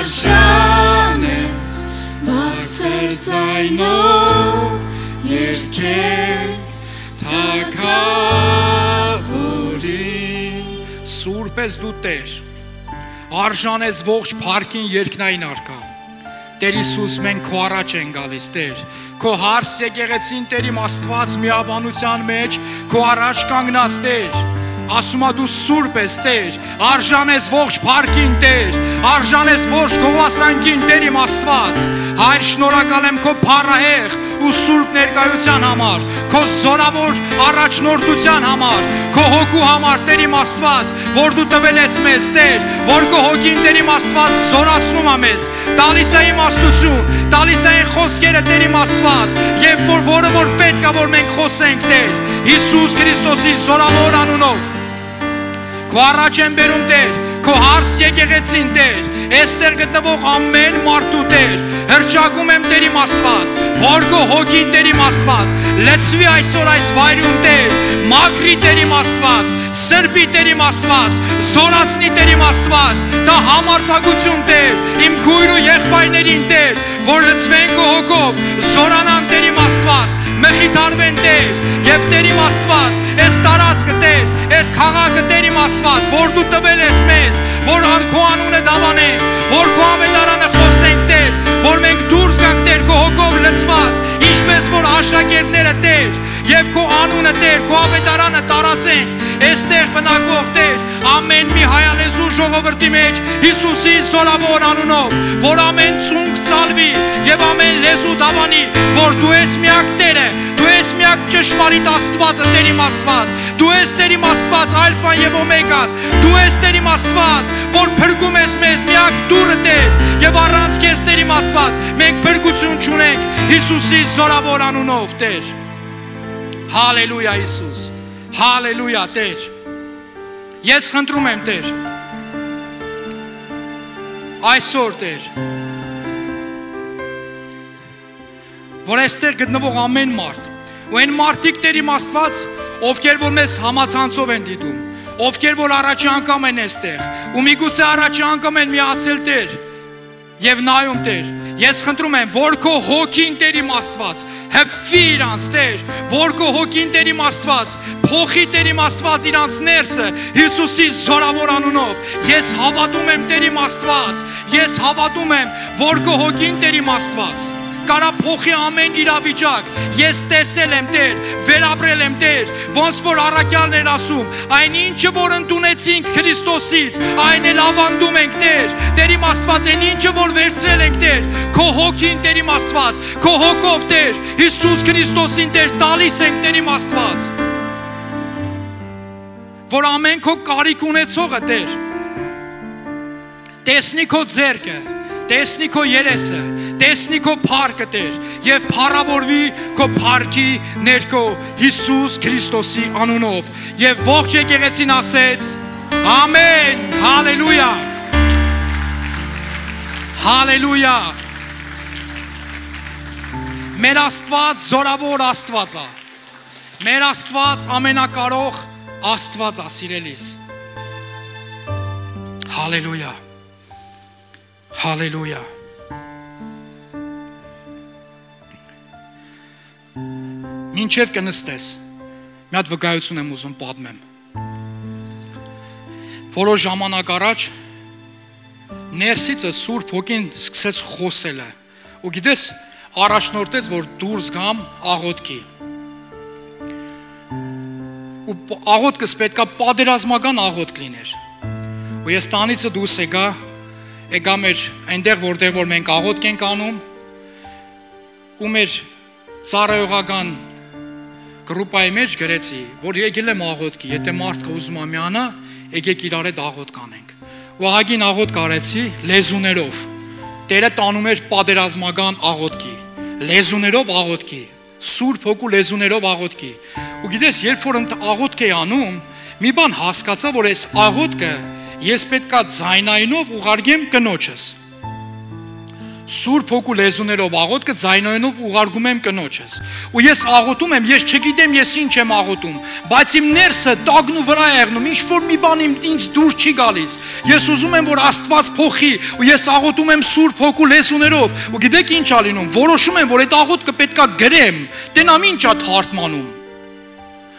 արժան ես, բարձր ձայնով երգենք թագավորին։ Սուրբ ես դու Տեր, արժան ես ողջ փառքին երկնային արկա։ Տեր Հիսուս, մենք քո առաջ ենք գալիս, Տեր, քո հարս եկեղեցին Տեր իմ Աստված միաբանության մեջ, քո առաջ կանգնած Տեր, ասում ա դու սուրբ ես Տեր, արժան ես ողջ փառքին Տեր, արժան ես ողջ գովասանքին Տեր իմ Աստված, Հայր շնորհակալ եմ քո փառահեղ ու սուրբ ներկայության համար, քո զորավոր առաջնորդության համար, քո հոգու համար Տեր իմ Աստված, որ դու տվել ես մեզ Տեր, որ քո հոգին Տեր իմ Աստված զորացնում է մեզ, տալիս է իմաստություն, տալիս է այն խոսքերը Տեր իմ Աստված, եւ որը որ պետք է որ մենք խոսենք Տեր, Հիսուս Քրիստոսի զորավոր անունով։ Քո առաջ եմ բերում Տեր, քո հարս եկեղեցին Տեր, այստեղ գտնվող ամեն մարդու Տեր, հրճակում եմ Տեր իմ Աստված, որ քո հոգին Տեր իմ Աստված, լցվի այսօր այս վայրում Տեր, մաքրի Տեր իմ Աստված, սրբի Տեր իմ Աստված, զորացնի Տեր իմ Աստված, դա համարձակություն Տեր, իմ քույր ու եղբայրներին Տեր, որ լցվեն քո հոգով, զորանան Տեր իմ Աստված, մխիթարվեն Տեր, եւ Տեր իմ Աստված, այս տարածքը Տեր, այս քաղաքը Տեր իմ Աստված, որ դու տվել ես մեզ, որ քո անունը դավանենք, որ քո ավետարանը խոսենք Տեր, որ մենք դուրս գանք Տեր քո հոգով լցված, ինչպես որ աշակերտները Տեր, եւ քո անունը Տեր, քո ավետարանը տարածենք, այստեղ բնակվող Տեր, ամեն մի հայալեզու ժողովրդի մեջ Հիսուսի զորավոր անունով, որ ամեն ծունկ ցալվի եւ ամեն լեզու դավանի, որ դու ես միակ Տերը, դու ես միակ ճշմարիտ Աստվածը Տեր իմ Աստված, դու ես Տեր իմ Աստված ալֆան եւ օմեգան, դու ես Տեր իմ Աստված, որ փրկում ես մեզ միակ դուրը Տեր, եւ առանց քեզ Տեր իմ Աստված, մենք փրկություն չունենք Հիսուսի զորավոր անունով Տեր։ Հալելույա Հիսուս, հալելույա Տեր։ Ես խնդրում եմ Տեր, այսօր Տեր, որ այստեղ գտնվող ամեն մարդ, ու այն մարդիկ Տեր իմ Աստված, ովքեր որ մեզ համացանցով են դիտում, ովքեր որ առաջի անգամ են այստեղ, ու միգուցե առաջի անգամ են միացել Տեր, եւ նայում Տեր, ես խնդրում եմ, որ քո հոգին Տեր իմ Աստված, հպվի իրանց Տեր, որ քո հոգին Տեր իմ Աստված, փոխի Տեր իմ Աստված իրանց ներսը, Հիսուսի զորավոր անունով, ես հավատում եմ Տեր իմ Աստված, ես հավատում եմ, որ քո հոգին Տեր իմ Աստված, կարա փոխի ամեն իրավիճակ, ես տեսել եմ Տեր, վերապրել եմ Տեր, ոնց որ առաքյալն էր ասում, այն ինչը որ ընդունեցինք Քրիստոսից, այն էլ ավանդում ենք Տեր, Տեր իմ Աստված, այն ինչը որ վերցրել ենք Տեր, քո հոգին Տեր իմ Աստված, քո հոգով Տեր, Հիսուս Քրիստոսին Տեր, տալիս ենք Տեր իմ Աստված, որ ամեն քո կարիք ունեցողը Տեր, տեսնի քո ձեռքը, տեսնի քո երեսը, տեսնի քո փառքը Տեր, եւ փառավորվի քո փառքի ներքո Հիսուս Քրիստոսի անունով, եւ ողջ եկեղեցին ասեց ամեն, հալելույա, հալելույա, մեր Աստված զորավոր Աստված է, մեր Աստված ամենակարող Աստված է, սիրելիս, հալելույա, հալելույա։ Մինչև կնստես, մի հատ վկայություն եմ ուզում պատմեմ։ Որոշ ժամանակ առաջ ներսիցը Սուրբ Հոգին սկսեց խոսելը, ու գիտես, առաջնորդեց, որ դուրս գամ աղոթքի։ Ու աղոթքս պետքա պատերազմական աղոթք լիներ։ Ու ես տանիցը դուրս եկա մեր այնտեղ, որտեղ որ մենք աղոթք ենք անում, ու մեր ծառայողական գրուպայի մեջ գրեցի, որ եկել եմ աղոթքի, եթե մարդը ուզում է միանա, եկեք իրար հետ աղոթք անենք։ Ու ահագին աղոթք արեցի լեզուներով։ Տերը տանում էր պատերազմական աղոթքի, լեզուներով աղոթքի, Սուրբ Հոգու լեզուներով աղոթքի։ Ու գիտես, երբ որ աղոթք էի անում, մի բան հասկացա, որ այս աղոթքը ես պետքա ձայնայինով ուղարկեմ կնոջս։ Սուրբ հոգու լեզուներով աղոթքը ձայնոյնով ուղարկում եմ կնոջս։ Ու ես աղոթում եմ, ես չգիտեմ ես ինչ եմ աղոթում, բայց իմ ներսը տագն ու վրա է եղնում, ինչ որ մի բան ինձ դուր չի գալիս։ Ես ուզում եմ, որ Աստված փոխի, ու ես աղոթում եմ Սուրբ հոգու լեզուներով։ Ու գիտեք ինչ ա լինում, որոշում եմ, որ այդ աղոթքը պետքա գրեմ, տենամ ինչ ա թարգմանում։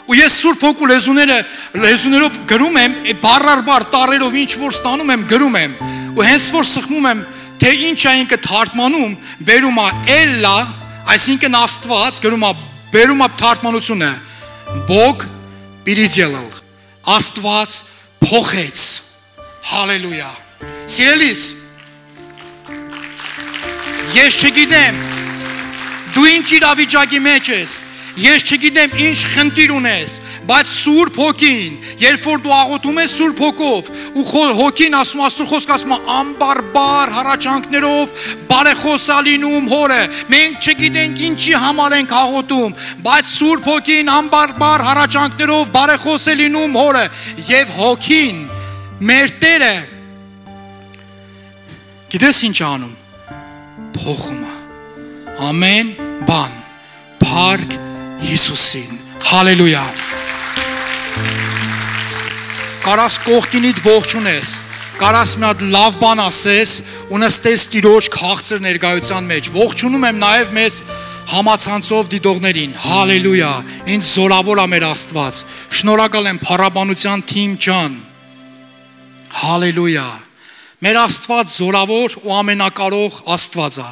Ու ես Սուրբ հոգու լեզուներով գրում եմ, բառ տարերով ինչ որ ստանում եմ, գրում եմ։ Ու հենց որ սխմում եմ, թե ինչ է ինքը թարգմանում, բերում է Էլլա, այսինքն Աստված, բերում է թարգմանությունը Բոգ պիրիձելալ, Աստված փոխեց, հալելույա։ Սիրելիս, ես չգիտեմ, դու ինչ իրավիճակի մեջ ես, ես չգիտեմ ինչ խնդիր ունես, բայց Սուրբ Հոգին, երբ որ դու աղոթում ես Սուրբ Հոգով, ու Հոգին ասում, Աստծո խոսքը ասում է ամբարբար հառաչանքներով բարեխոս ա լինում Հորը, մենք չգիտենք ինչի համար ենք աղոթում, բայց Սուրբ Հոգին ամբարբար հառաչանքներով բարեխոս է լինում Հորը, եւ Հոգին մեր Տերը գիտես ինչ անում, փոխում է ամեն բան, փառք Հիսուսին, հալելույա։ Կարաս կողքինիդ ողջունես, կարաս մի հատ լավ բան ասես ու նստես Տիրոջ քաղցր ներկայության մեջ։ Ողջունում եմ նաև մեզ համացանցով դիտողներին, հալելույա, ինձ զորավոր է մեր Աստված։ Շնորհակալ եմ փառաբանության թիմ ջան, հալելույա։ Մեր Աստված զորավոր ու ամենակարող Աստված է։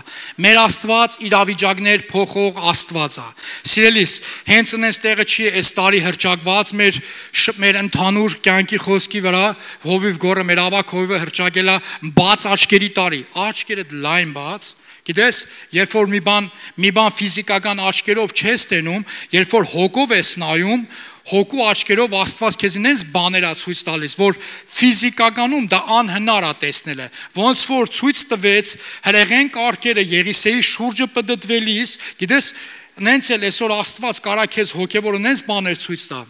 Մեր Աստված իրավիճակներ փոխող Աստված է։ Սիրելիս, հենց այնպես տեղը չի այս տարի հրճակված մեր ընդհանուր կյանքի խոսքի վրա, հովիվ գորը մեր ավակ հովիվը հրճակել է բաց աչքերի տարի։ Աչքերը լայն բաց։ Գիտես, երբ որ մի բան ֆիզիկական աչքերով չես տենում, երբ որ հոգով ես նայում, հոգու աչքերով Աստված քեզ ինձ բաներ ա ցույց տալիս, որ ֆիզիկականում դա անհնար ա տեսնելը։ Ոնց որ ցույց տվեց հրեղեն կարկերը Եղիսեի շուրջը պտտվելիս, գիտես, նենց էլ այսօր Աստված կարա քեզ հոգևոր նենց բաներ ցույց տա,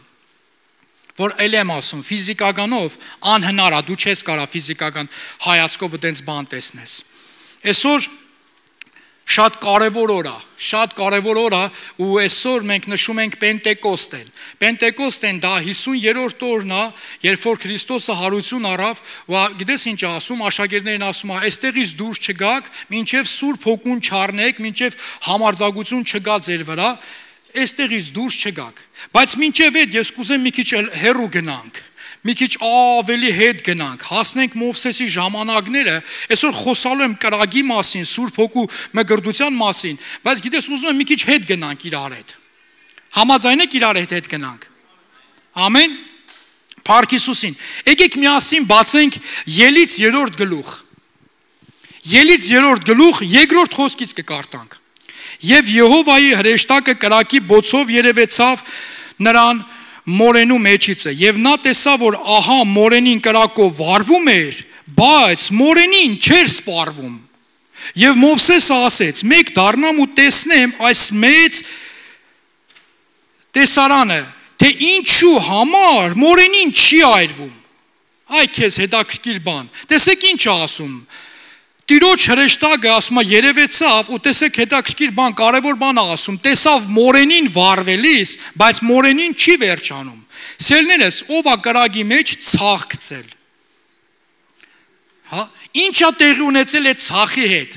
որ ել եմ ասում, ֆիզիկականով անհնար ա, դու չես կարա ֆիզիկական հայացքով այդպես բան տեսնես։ Այսօր շատ կարևոր օր է ու այսօր մենք նշում ենք Պենտեկոստեն։ Պենտեկոստեն դա 50-րդ օրն է, երբ որ Քրիստոսը հարություն առավ, ու գիտես ինչ ասում, աշակերտներն ասում է, այստեղից դուրս չգաք, մինչև Սուրբ Հոգուն չառնեք, մինչև համարձակություն չգա ձեր վրա, այստեղից դուրս չգաք։ Բայց մինչև այդ ես կուզեմ մի քիչ հեռու գնանք։ Մի քիչ ավելի հետ գնանք, հասնենք Մովսեսի ժամանակները, այսօր խոսալու եմ կրակի մասին, Սուրբ Հոգու մգրտության մասին, բայց գիտես ուզում եմ մի քիչ հետ գնանք իրար հետ։ Համաձայն եք իրար հետ գնանք։ Ամեն։ Փառք Հիսուսին։ Եկեք միասին բացենք Ելից 3-րդ գլուխ։ Ելից 3-րդ գլուխ 2-րդ խոսքից կկարտանք։ Եվ Եհովայի հրեշտակը կրակի բոցով երևեցավ նրան մորենու մեջիցը, եւ նա տեսավ, որ ահա մորենին կրակով վարվում էր, բայց մորենին չէր սպառվում։ Եվ Մովսեսը ասեց. «Մեկ դառնամ ու տեսնեմ այս մեծ տեսարանը, թե ինչու համար մորենին չի այրվում»։ Այ քեզ հետաքրքիր բան։ Տեսեք ինչ է ասում։ Տիրոջ հրեշտակը ասում է երևեցավ ու տեսեք հետաքրքիր բան, կարևոր բան է ասում, տեսավ մորենին վառվելիս, բայց մորենին չի վերջանում։ Սելներս, ով է կրակի մեջ ցախ գցել։ Հա, ինչ է տեղի ունեցել այդ ցախի հետ։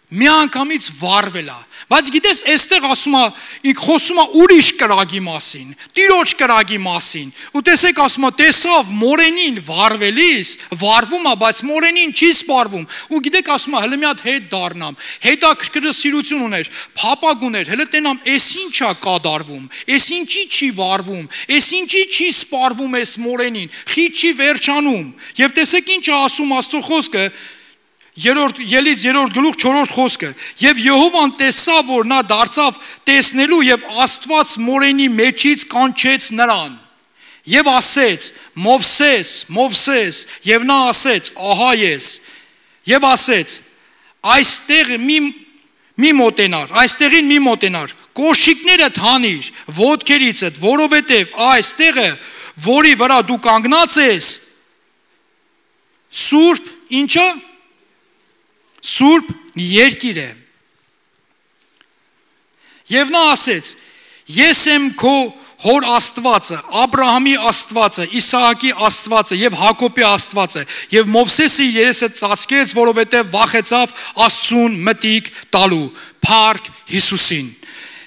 Մի անգամից վառվել է։ Բայց գիտես, այստեղ ասում է, ինք խոսում է ուրիշ կրակի մասին, Տիրոջ կրակի մասին։ Ու տեսեք ասում է, տեսավ մորենին վառվելիս, վառվում է, բայց մորենին չի սպառվում։ Ու գիտեք ասում է, հələ մի հատ հետ դառնամ, հետաքրքրասիրություն ուներ, փապակ ուներ, հələ տենամ, էս ինչ է կատարվում, էս ինչի չի վառվում, էս ինչի չի սպառվում էս մորենին, խի չի վերջանում։ Եվ տեսեք ինչ է ասում Աստծո խոսքը, Ելից 3-րդ գլուխ 4-րդ խոսքը։ Եվ Եհովան տեսավ, որ նա դարձավ տեսնելու եւ Աստված մորենի մեջից կանչեց նրան։ Եվ ասեց. «Մովսես, Մովսես», եւ նա ասեց. «Ահա ես»։ Եվ ասեց. «Այստեղ մի մոտենար, այստեղին մի մոտենար, կոշիկներդ հանիր ոտքերիցդ, որովհետև այս տեղը, որի վրա դու կանգնած ես, Սուրբ ինչա սուրբ երկիր է։ Եվ նա ասեց. ես եմ քո հոր Աստվածը, Աբրահամի Աստվածը, Իսահակի Աստվածը եւ Հակոբի Աստվածը, եւ Մովսեսը իր երեսը ծածկեց, որովհետեւ վախեցավ Աստծուն մտիկ տալու, փառք Հիսուսին։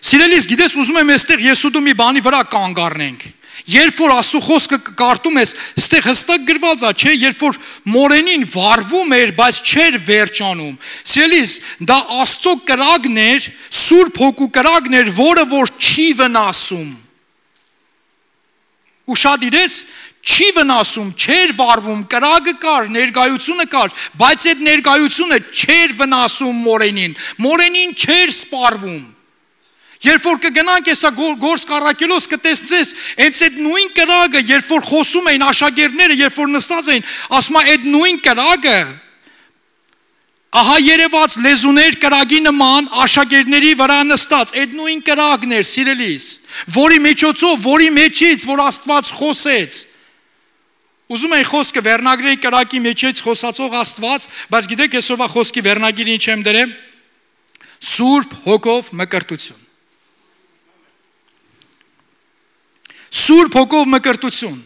Սիրելիս, գիտես, ուզում եմ այստեղ ես ու դու մի բանի վրա կանգ առնենք։ Երբ որ Աստծո խոսքը կարդում ես, այստեղ հստակ գրված է, չէ, երբ որ մորենին վառվում էր, բայց չէր վերջանում։ Սիրելիս, դա Աստծո կրակն էր, Սուրբ Հոգու կրակն էր, որը որ չի վնասում։ Ուշադիրես, չի վնասում, չէր վառվում, կրակը կար, ներկայությունը կար, բայց այդ ներկայությունը չէր վնասում մորենին, մորենին չէր սպառվում։ Երբ որ կգնանք հեսա գործ կառակելոց կտեսնես, հենց այդ նույն կրակը, երբ որ խոսում էին աշակերտները, երբ որ նստած էին, ասում է այդ նույն կրակը, ահա երևաց լեզուներ կրակի նման աշակերտների վրա նստած, այդ նույն կրակն էր, սիրելիս, որի միջոցով, որի մեջից, որ Աստված խոսեց։ Ուզում եմ խոսքը վերնագրի կրակի մեջից խոսացող Աստված, բայց գիտեք այսօրվա խոսքի վերնագիրը ինչ եմ դրել։ Սուրբ Հոգով մկրտություն։ Սուրբ Հոգով մկրտություն։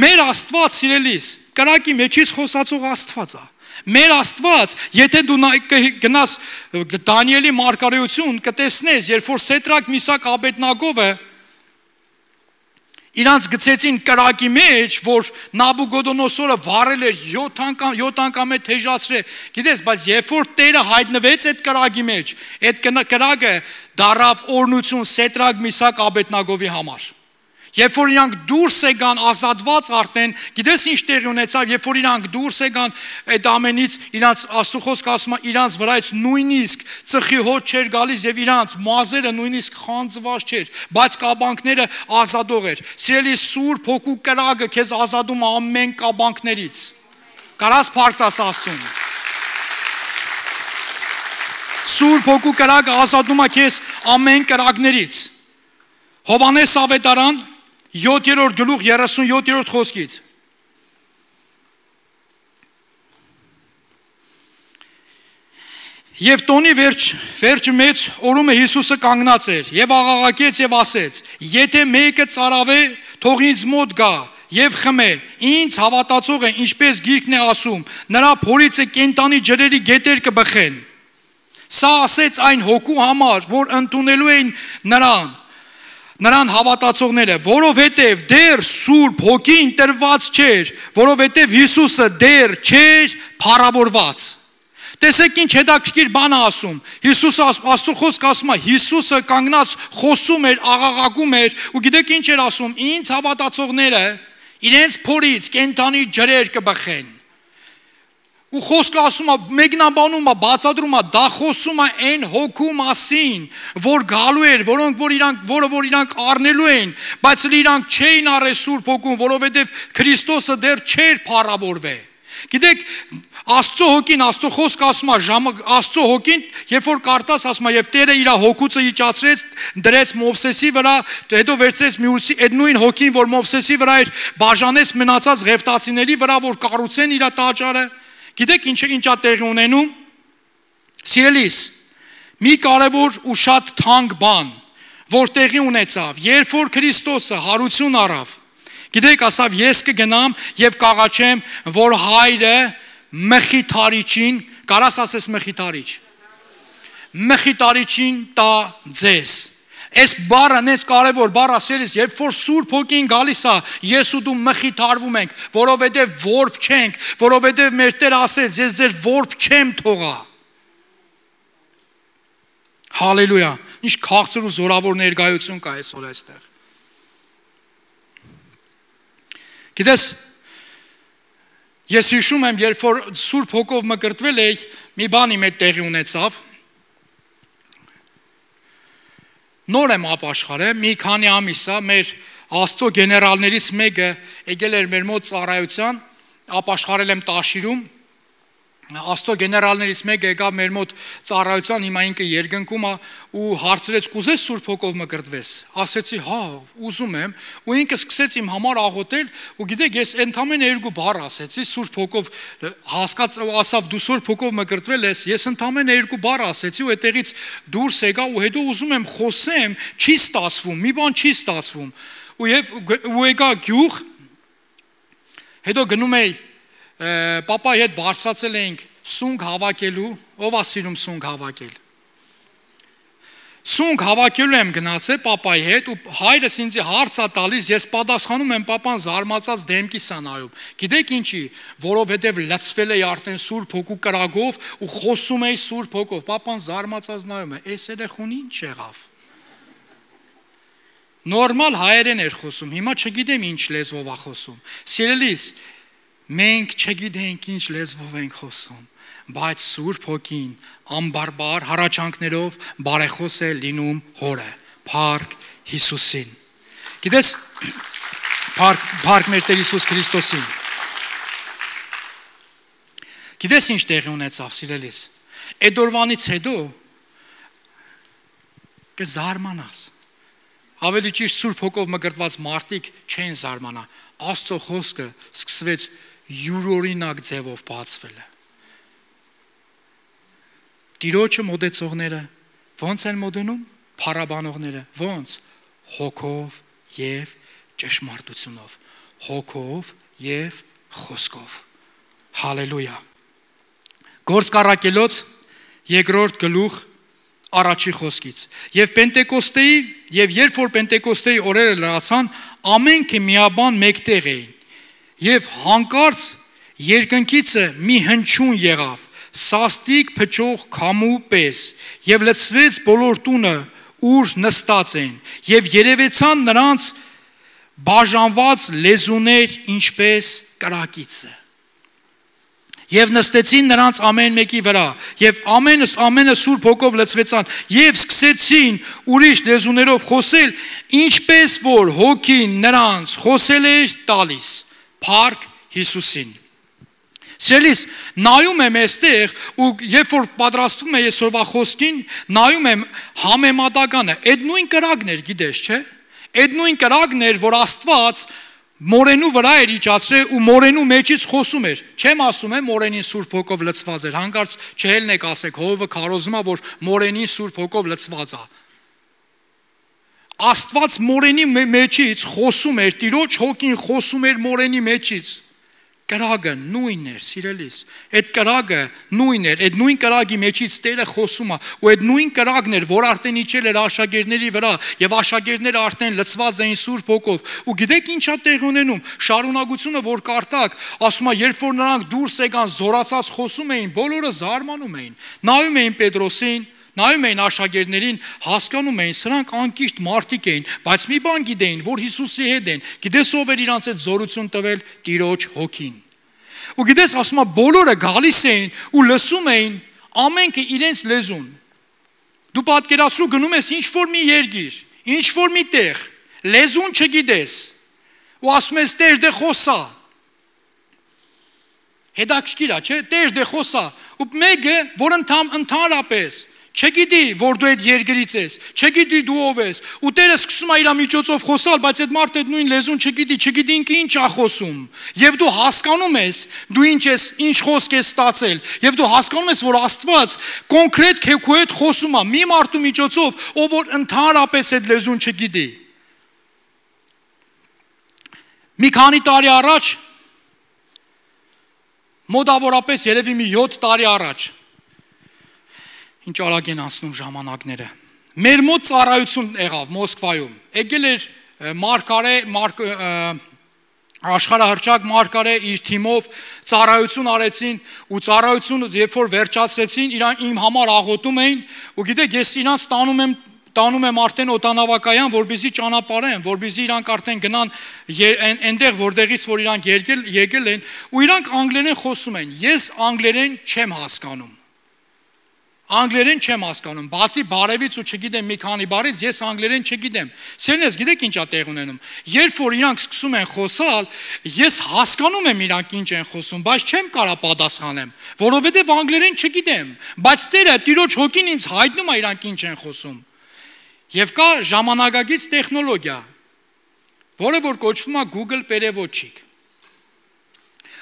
Մեր Աստված, սիրելիս, կրակի մեջից խոսացող Աստված է։ Մեր Աստված, եթե դու գնաս Դանիելի մարգարեություն կտեսնես, երբ որ Սեդրակ, Միսակ, Աբեդնագովը իրանց գցեցին կրակի մեջ, որ Նաբուգոդոնոսորը վառել էր 7 անգամ է թեժացրել։ Գիտես, բայց երբ որ Տերը հայտնվեց այդ կրակի մեջ, այդ կրակը դարավ օրհնություն Սեդրակ, Միսակ, Աբեդնագովի համար։ Երբ որ իրանք դուրս եկան ազատված արդեն, գիտես ինչ տեղի ունեցավ, երբ որ իրանք դուրս եկան այդ ամենից, իրանց Աստծո խոսքը ասում է, իրանց վրայից նույնիսկ ծխի հոտ չէր գալիս եւ իրանց մազերը նույնիսկ խանձված չէր, բայց կաբանքները ազատող էր։ Սիրելի Սուրբ Հոգու կրակը քեզ ազատում է ամեն կաբանքներից։ Կարաս փառք տաս Աստծուն։ Սուրբ Հոգու կրակը ազատում է քեզ ամեն կրակներից։ Հովանես Ավետարան 7-րդ գլուխ 37-րդ խոսքից։ Եվ տոնի վերջը մեծ օրումը Հիսուսը կանգնած էր եւ աղաղակեց եւ ասեց. եթե մեկը ծարավե, թող ինձ մոտ գա եւ խմե, ինձ հավատացող է, ինչպես գիրքն է ասում, նրա փորից է կենտանի ջրերի գետեր կբխեն։ Սա ասեց այն հոգու համար, որ ընդունելու էին նրան հավատացողները, որովհետև դեռ Սուրբ Հոգին տրված չէր, որովհետև Հիսուսը դեռ չէր փառավորված։ Տեսեք ինչ հետաքրքիր բան է ասում։ Հիսուսը Աստծո խոսքը ասում է, Հիսուսը կանգնած խոսում էր, աղաղակում էր, ու գիտեք ինչ էր ասում, ինձ հավատացողները իրենց փորից կենտանի ջրեր կբխեն։ Ու խոսքը ասում է, մեկնաբանում է, բացատրում է, դա խոսում է այն հոգու մասին, որ գալու էր, որը որ իրանք առնելու էին, բայց իրանք չէին առել Սուրբ Հոգուն, որովհետև Քրիստոսը դեռ չէր փառավորվել։ Գիտեք, Աստծո Հոգին, Աստծո խոսքը ասում է, Աստծո Հոգին, երբ որ կարտաս ասում է, եւ Տերը իր հոգուց իջացրեց, դրեց Մովսեսի վրա, հետո վերցրեց մյուսի այդ նույն հոգին, որ Մովսեսի վրա էր, բաժանեց մնացած Ղևտացիների վրա, որ կառուցեն իր տաճարը։ Գիտեք ինչա տեղի ունենում։ Սիրելիս, մի կարևոր ու շատ թանկ բան, որ տեղի ունեցավ, երբ որ Քրիստոսը հարություն առավ, գիտեք, ասավ, ես կգնամ եւ կաղաչեմ, որ հայրը մխիթարիչին, կարաս ասես մխիթարիչ, մխիթարիչին տա ձեզ։ Այս բառը նես կարևոր բառ ասելիս, երբ որ Սուրբ Հոգին գալիս է, ես ու դու մխիթարվում ենք, որովհետև որբ չենք, որովհետև մեր Տերը ասեց, ես ձեր որբ չեմ թողա։ Հալելույա, ինչ քաղցր ու զորավոր ներկայություն կա այսօր այստեղ։ Գիտես, ես հիշում եմ, երբ որ Սուրբ Հոգով մկրտվել էի, մի բան իմ հետ տեղի ունեցավ։ Նոր եմ ապաշխարել, մի քանի ամիս է, մեր Աստծո գեներալներից մեկը եկել էր մեր մոտ ծառայության, ապաշխարել եմ Տաշիրում, Աստծո գեներալներից մեկը եկավ մեր մոտ ծառայության, հիմա ինքը երկնքում է ու հարցրեց՝ «Կուզես Սուրբ Հոգով մկրտվես»։ Ասեցի՝ «Հա, ուզում եմ»։ Ու ինքը սկսեց իմ համար աղոթել ու գիտեք, ես ընդամենը 2 բառ ասեցի Սուրբ Հոգով, հասկաց ու ասավ՝ «Դու Սուրբ Հոգով մկրտվել ես»։ Ես ընդամենը 2 բառ ասեցի ու այդտեղից դուրս եկա ու հետո ուզում եմ խոսեմ, չի ստացվում, մի բան չի ստացվում։ Ու եկա գյուղ, հետո գնում էի Պապայի հետ բարձրացել էինք սունկ հավաքելու, ով է սիրում սունկ հավաքել։ Սունկ հավաքելու եմ գնացել Պապայի հետ ու հայրս ինձ հարց է տալիս, ես պատասխանում եմ, Պապան զարմացած դեմքիս է նայում։ Գիտեք ինչի, որովհետև լցվել էի արդեն Սուրբ Հոգու կրակով ու խոսում էի Սուրբ Հոգով։ Պապան զարմացած նայում է, «Էս երեխուն ինչ եղավ»։ Նորմալ հայերեն էր խոսում, հիմա չգիտեմ ինչ լեզվով է խոսում։ Սիրելիս, մենք չգիտենք ինչ լեզվով ենք խոսում, բայց Սուրբ Հոգին անբարբար հառաչանքներով բարեխոս է լինում Հորը, փառք Հիսուսին։ Գիտես, փառք մեր Տեր Հիսուս Քրիստոսին։ Գիտես ինչ տեղի ունեցավ, սիրելիս։ Այդ օրվանից հետո կզարմանաս։ Ավելի ճիշտ Սուրբ Հոգով մկրտված մարդիկ չեն զարմանա։ Աստծո խոսքը սկսվեց յուրօրինակ ձևով բացվել է։ Տիրոջը մոտեցողները ո՞նց են մոտենում, փառաբանողները, ո՞նց, հոգով եւ ճշմարտությունով, հոգով եւ խոսքով։ Հալելույա։ Գործկառակելոց 2-րդ գլուխ առաջի խոսքից։ Եվ Պենտեկոստեի, եւ երբ որ Պենտեկոստեի օրերը լրացան, ամենքը միաբան մեկտեղ էին։ Եվ հանկարծ երկնքիցը մի հնչյուն եղավ, սաստիկ փչող քամու պես, եւ լցվեց բոլոր տունը, ուր նստած էին, եւ երևեցան նրանց բաժանված լեզուներ, ինչպես կրակիցը։ Եվ նստեցին նրանց ամեն մեկի վրա, եւ ամենը Սուրբ Հոգով լցվեցան, եւ սկսեցին ուրիշ լեզուներով խոսել, ինչպես որ Հոգին նրանց խոսել էր տալիս։ Փառք Հիսուսին։ Սիրելիս, նայում եմ այստեղ ու երբ որ պատրաստվում եմ այսօրվա խոսքին, նայում եմ համեմատականը, այդ նույն կրակն էր, գիտես, չէ՞։ Այդ նույն կրակն էր, որ Աստված մորենու վրա էր իջացրել ու մորենու մեջից խոսում էր։ Չեմ ասում եմ մորենին Սուրբ Հոգով լցված էր, հանկարծ չհելնեք ասեք, հովը քարոզում է, որ մորենին Սուրբ Հոգով լցված է։ Աստված մորենի մեջից խոսում էր, Տիրոջ Հոգին խոսում էր մորենի մեջից։ Կրակը նույնն էր, սիրելիս։ Այդ կրակը նույնն էր, այդ նույն կրակի մեջից Տերը խոսում է, ու այդ նույն կրակն էր, որ արդեն իջել էր աշակերտների վրա, եւ աշակերտները արդեն լցված էին Սուրբ Հոգով։ Ու գիտեք ինչա տեղ ունենում, շարունակությունը որ կարտակ, ասում է, երբ որ նրանք դուրս եկան, զորացած խոսում էին, բոլորը զարմանում էին։ Նայում էին Պետրոսին, նայում էին աշակերտներին, հասկանում էին, սրանք անկիրթ մարդիկ էին, բայց մի բան գիտեին, որ Հիսուսի հետ են։ Գիտես ով էր իրանց այդ զորություն տվել, Տիրոջ Հոգին։ Ու գիտես, ասում է, բոլորը գալիս էին ու լսում էին ամենքը իրենց լեզուն։ Դու պատկերացրու գնում ես ինչ որ մի երկիր, ինչ որ մի տեղ, լեզուն չգիտես։ Ու ասում ես Տեր դե խոսա։ Հետաքրքիր է, չէ՞, Տեր դե խոսա։ Ու մեկը, որ ընդհանրապես չգիտի, որ դու այդ երկրից ես, չգիտի դու ով ես, ու Տերը սկսում է իր միջոցով խոսալ, բայց այդ մարդը այդ նույն լեզուն չգիտի ինքը ինչ է խոսում։ Եվ դու հասկանում ես, դու ինչ ես, ինչ խոսք ես ստացել, եւ դու հասկանում ես, որ Աստված կոնկրետ քեքու հետ խոսում է, մի մարդու միջոցով, ով որ ընդհանրապես այդ լեզուն չգիտի։ Մի քանի տարի առաջ, մոտավորապես երևի մի 7 տարի առաջ, ինչ արագ են անցնում ժամանակները։ Մեր մոտ ծառայություն եղավ Մոսկվայում։ Եկել էր աշխարհահռչակ Մարգարե իր թիմով ծառայություն արեցին ու ծառայությունը երբ որ վերջացրեցին, իրան իմ համար աղոթում էին ու գիտեք ես իրանց տանում եմ արդեն օտանավակայան, որպեսզի ճանապարհեն, որպեսզի իրանք արդեն գնան այնտեղ որտեղից որ իրանք եկել են ու իրանք անգլերեն խոսում են։ Ես անգլերեն չեմ հասկանում։ Անգլերեն չեմ հասկանում, բացի բարևից ու չգիտեմ մի քանի բառից, ես անգլերեն չգիտեմ։ Սերնես, գիտեք ինչ է տեղ ունենում։ Երբ որ իրանք սկսում են խոսալ, ես հասկանում եմ իրանք ինչ են խոսում, բայց չեմ կարող պատասխանեմ, որովհետև անգլերեն չգիտեմ, բայց Տերը Տիրոջ հոգին ինձ հայտնում է իրանք ինչ են խոսում։ Եվ կա ժամանակակից տեխնոլոգիա, որը որ կոչվում է Google Переводчик։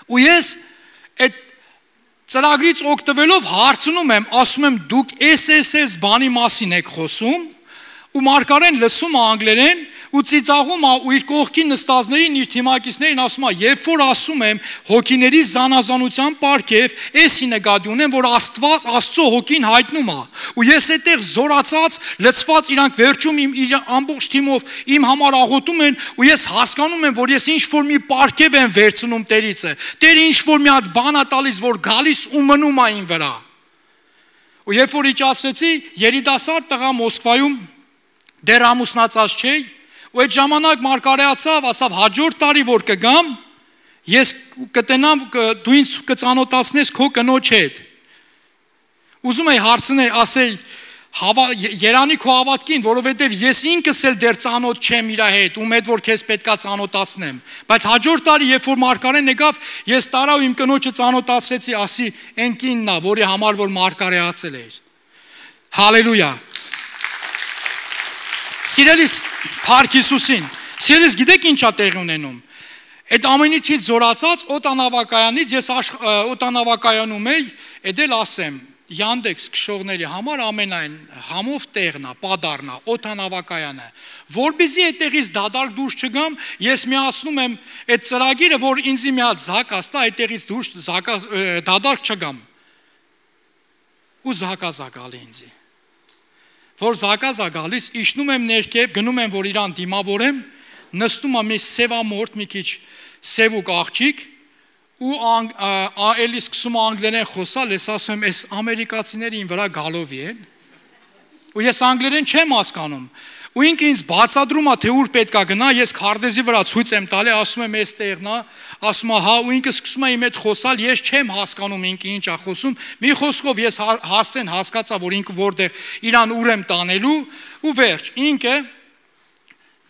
Ու ես այդ ծրագրից օգտվելով հարցնում եմ, ասում եմ դուք SSS բանի մասին եք խոսում, ու Մարգարեն լսում է անգլերեն ու ծիծաղում է ու իր կողքին նստածներին, իր թիմակիցներին ասում է, երբ որ ասում եմ հոգիների զանազանության պարգև, էսի նկատի ունեմ, որ Աստծո հոգին հայտնում է։ Ու ես այդտեղ զորացած, լցված իրանք վերջում իր ամբողջ թիմով իմ համար աղոթում են ու ես հասկանում եմ, որ ես ինչ որ մի պարգև եմ վերցնում Տերից։ Տերը ինչ որ մի հատ բան է տալիս, որ գալիս ու մնում է ին վրա։ Ու երբ որ իջացրեցի, երիտասարդ տղա Մոսկվայում դեռ ամուսնացած չէի, ու այդ ժամանակ Մարգարեացավ, ասավ հաջորդ տարի որ կգամ, ես կտենամ դու ինձ կծանոթացնես քո կնոջ հետ։ Ուզում եի հարցնել, ասեի Երանի քո հավատքին, որովհետև ես ինքս էլ դեռ ծանոթ չեմ իր հետ, ում հետ որ քեզ պետքա ծանոթացնեմ։ Բայց հաջորդ տարի, երբ որ Մարգարեն եկավ, ես տարա ու իմ կնոջը ծանոթացրեցի, ասի այն կինն է, որի համար որ Մարգարեացել էր։ Հալելույա։ Սիրելիս, Փառք Հիսուսին։ Սիրելիս, գիտեք ինչ է տեղի ունենում։ Այդ ամենիցից զորացած օտանավակայանից ես օտանավակայանում էի, էդել ասեմ Yandex քշողների համար ամենայն համով տեղն է, պադարն է, օտանավակայանը։ Որպեսզի այդտեղից դադար դուրս չգամ, ես միացնում եմ այդ ծրագիրը, որ ինձ մի հատ զակաս տա, այդտեղից դուրս դադար չգամ։ Ու զակաս է գալի ինձի։ Որ զակաս է գալիս, իջնում եմ ներքև, գնում եմ, որ իրան դիմավորեմ, նստում եմ մի սևամորթ, մի քիչ սևուկ աղջիկ, ու էլի սկսում անգլերեն խոսալ, ես ասում եմ, այս ամերիկացիները ին վրա գալովի են, ու ես անգլերեն չեմ հասկանում, ու ինքը ինձ բացատրում է, թե ուր պետք է գնա, ես քարտեզի վրա ցույց եմ տալի, ասում եմ, այս տեղն է, ասում է, հա, ու ինքը սկսում է իմ հետ խոսալ, ես չեմ հասկանում ինքը ինչ է խոսում, մի խոսքով ես հասցեն հասկացա, որ ինքը որտեղ իրան ուր եմ տանելու, ու վերջ, ինքը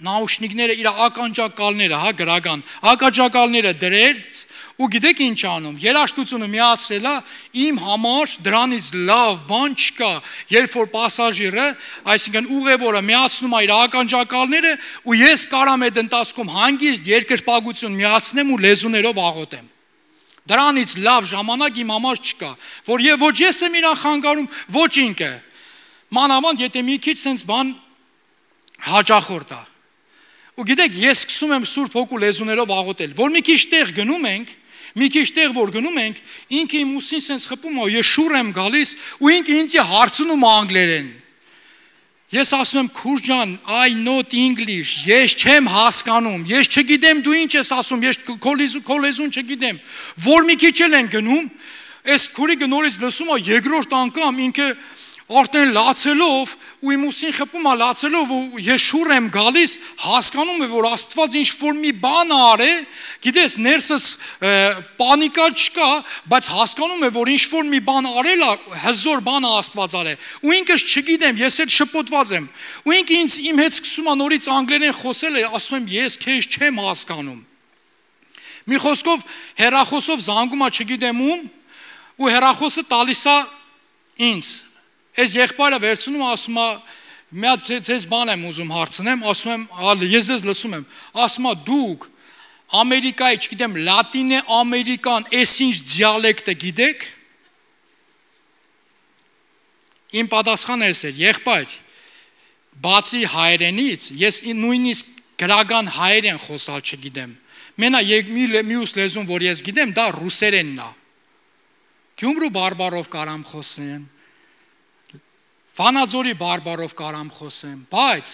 նաուշնիկները, իր ականջակալները, հա, գրական, ականջակալները դրեց, ու գիտեք ինչ անում, երաժշտությունը միացրել է, իմ համար դրանից լավ բան չկա, երբ որ պասաժիրը, այսինքն ուղևորը միացնում է իր ականջակալները, ու ես կարամ այդ ընթացքում հանգիստ երկրպագություն միացնեմ ու լեզուներով աղոթեմ։ Դրանից լավ ժամանակ իմ համար չկա, որ ոչ ես եմ իրան խանգարում, ոչ ինքը։ Մանավանդ եթե մի քիչ sense բան հաճախորդ է։ Ու գիտեք, ես սկսում եմ Սուրբ Հոգու լեզուներով աղոթել, որ մի քիչ տեղ գնում ենք, մի քիչ տեղ որ գնում ենք, ինքը իմ ուսին sense խփում է, ես շուռ եմ գալիս, ու ինքը ինձ հարցնում է անգլերեն։ Ես ասում եմ, քուր ջան, I not English, ես չեմ հասկանում, ես չգիտեմ դու ինչ ես ասում, ես քո լեզուն չգիտեմ, որ մի քիչ էլ են գնում, այս քուրի գնորից լսում է երկրորդ անգամ ինքը արդեն լացելով ու իմ ուսին խփում է լացելով ու ես շուռ եմ գալիս, հասկանում եմ, որ Աստված ինչ որ մի բան արե, գիտես, ներսս պանիկա չկա, բայց հասկանում եմ, որ ինչ որ մի բան արել է, հզոր բան է Աստված արել։ Ու ինքս չգիտեմ, ես էլ շփոթված եմ։ Ու ինքը ինձ իմ հետ սկսում է նորից անգլերեն խոսել է, ասում եմ, ես քեզ չեմ հասկանում։ Մի խոսքով հեռախոսով զանգում է չգիտեմ ում, ու հեռախոսը տալիս է ինձ։ Այս եղբայրը վերցնում ասում է, մի հատ ձեզ բան եմ ուզում հարցնեմ, ասում եմ, ես ձեզ լսում եմ, ասում է դուք Ամերիկայի, չգիտեմ, լատինե ամերիկան, այսինչ դիալեկտը գիտեք։ Իմ պատասխանը էս էր, եղբայր, բացի հայերենից, ես նույնիսկ գրական հայերեն խոսալ չգիտեմ։ Մենակ մյուս լեզուն, որ ես գիտեմ, դա ռուսերենն է։ Գյումրու բարբարով կարամ խոսեմ։ Վանաձորի բարբարով կարամ խոսեմ, բայց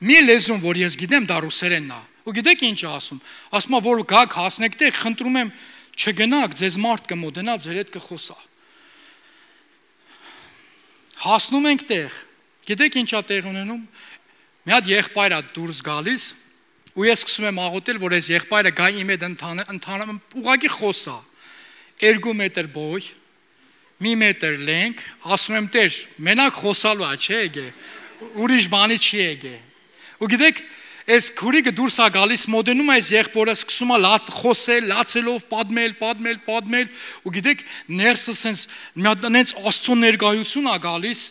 մի լեզուն, որ ես գիտեմ, դա ռուսերենն է։ Ու գիտեք ինչ է ասում։ Ասում է, որ գաք հասնեք տեղ, խնդրում եմ, չգնաք, ձեզ մարդ կմոտենա, ձեր հետ կխոսա։ Հասնում ենք տեղ։ Գիտեք ինչ է տեղ ունենում։ Մի հատ եղբայր է դուրս գալիս, ու ես սկսում եմ աղոթել, որ այս եղբայրը գա իմ հետ ընդհանրապես ուղղակի խոսա։ 2 մետր բոյ, մի մետր լենք, ասում եմ Տեր, մենակ խոսալու է, չէ՞ եկե, ուրիշ բանի չի եկե։ Ու գիտեք, այս քուրիկը դուրս է գալիս, մոտենում է այս եղբորը, սկսում է խոսել, լացելով, պատմել, ու գիտեք, ներսը սենց մի հատ նենց Աստծո ներկայություն է գալիս,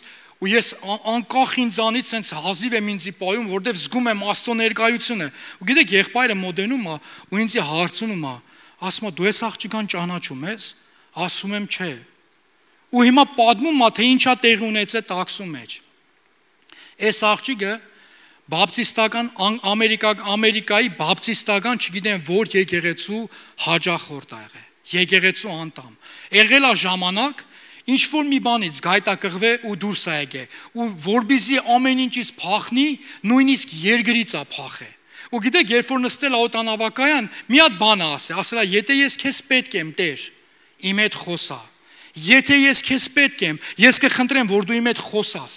ու ես անկախ ինձանից սենց հազիվ եմ ինձի պայում, որտեվ զգում եմ Աստծո ներկայությունը։ Ու գիտեք, եղբայրը մոտենում է, ու ինձի հարցնում է, ասում է, դու ես աղջիկան ճանաչում ես։ Ասում եմ, չէ։ Ու հիմա պատմում է, թե ինչա տեղի ունեցել տաքսու մեջ։ Այս աղջիկը բապտիստական Ամերիկայի բապտիստական, չգիտեմ որ եկեղեցու հաճախորդ ա եղել, եկեղեցու անդամ։ Եղել է ժամանակ, ինչ որ մի բանից գայթակղվե ու դուրս ա եկել, ու որբիզի ամեն ինչից փախնի, նույնիսկ երգրից ա փախե։ Ու գիտեք, երբ որ նստել ա օտանավակայան, մի հատ բան ա ասել, եթե ես քեզ պետք եմ, Տեր, իմ հետ խոսա։ Եթե ես քեզ պետք եմ, ես կխնդրեմ, որ դու իմ հետ խոսաս։